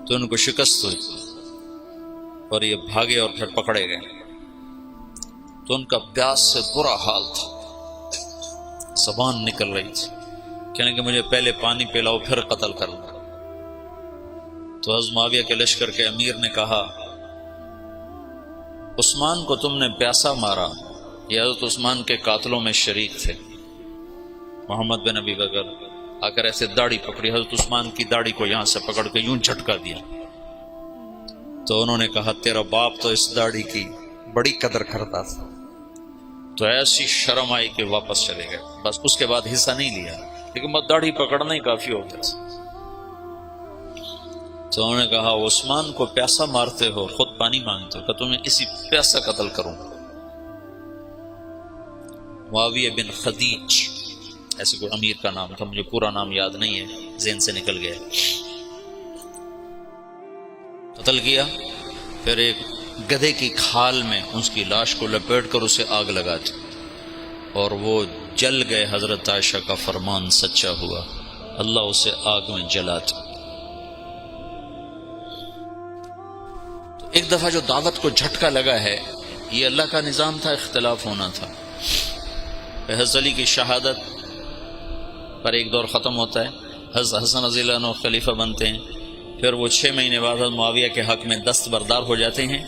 تو ان کو شکست ہوئی اور یہ بھاگے اور پھر پکڑے گئے۔ تو ان کا پیاس سے برا حال تھا، زبان نکل رہی تھی، کہنے کہ مجھے پہلے پانی پلاؤ پھر قتل کرنا۔ تو حضرت معاویہ کے لشکر کے امیر نے کہا عثمان کو تم نے پیاسا مارا، یہ حضرت عثمان کے قاتلوں میں شریک تھے۔ محمد بن ابی بکر آ کر ایسے داڑھی پکڑی، حضرت عثمان کی داڑھی کو یہاں سے پکڑ کے یوں جھٹکا دیا۔ تو انہوں نے کہا تیرا باپ تو اس داڑھی کی بڑی قدر کرتا تھا۔ تو ایسی شرم آئی کہ واپس چلے گئے، بس اس کے بعد حصہ نہیں لیا، لیکن بس داڑھی پکڑنا ہی کافی ہوتا تھا۔ تو انہوں نے کہا عثمان کو پیاسا مارتے ہو، خود پانی مانگتے ہو، کہ تمہیں اسی پیاسا قتل کروں۔ معاویہ بن خدیج ایسے کوئی امیر کا نام تھا، مجھے پورا نام یاد نہیں ہے، ذہن سے نکل گیا۔ قتل کیا، پھر ایک گدھے کی کھال میں اس کی لاش کو لپیٹ کر اسے آگ لگا دی، اور وہ جل گئے۔ حضرت عائشہ کا فرمان سچا ہوا، اللہ اسے آگ میں جلا دی۔ تو ایک دفعہ جو دعوت کو جھٹکا لگا ہے، یہ اللہ کا نظام تھا، اختلاف ہونا تھا۔ حضرت علی کی شہادت پر ایک دور ختم ہوتا ہے، حضرت حسن رضی اللہ عنہ خلیفہ بنتے ہیں، پھر وہ 6 مہینے بعد حضرت معاویہ کے حق میں دستبردار ہو جاتے ہیں،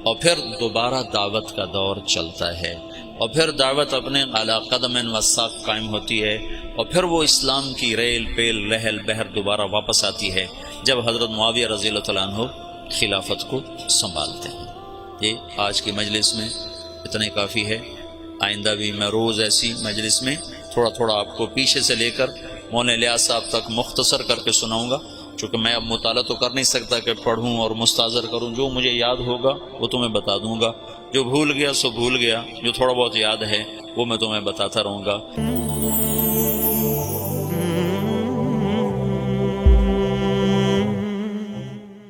اور پھر دوبارہ دعوت کا دور چلتا ہے، اور پھر دعوت اپنے اعلیٰ قدم و ساق قائم ہوتی ہے، اور پھر وہ اسلام کی ریل پیل لہل بہر دوبارہ واپس آتی ہے جب حضرت معاویہ رضی اللہ تعالیٰ عنہ خلافت کو سنبھالتے ہیں۔ یہ آج کی مجلس میں اتنے کافی ہے، آئندہ بھی میں روز ایسی مجلس میں تھوڑا تھوڑا آپ کو پیچھے سے لے کر مولانا الیاس صاحب تک مختصر کر کے سناؤں گا، چونکہ میں اب مطالعہ تو کر نہیں سکتا کہ پڑھوں اور مستحضر کروں، جو مجھے یاد ہوگا وہ تمہیں بتا دوں گا، جو بھول گیا سو بھول گیا، جو تھوڑا بہت یاد ہے وہ میں تمہیں بتاتا رہوں گا۔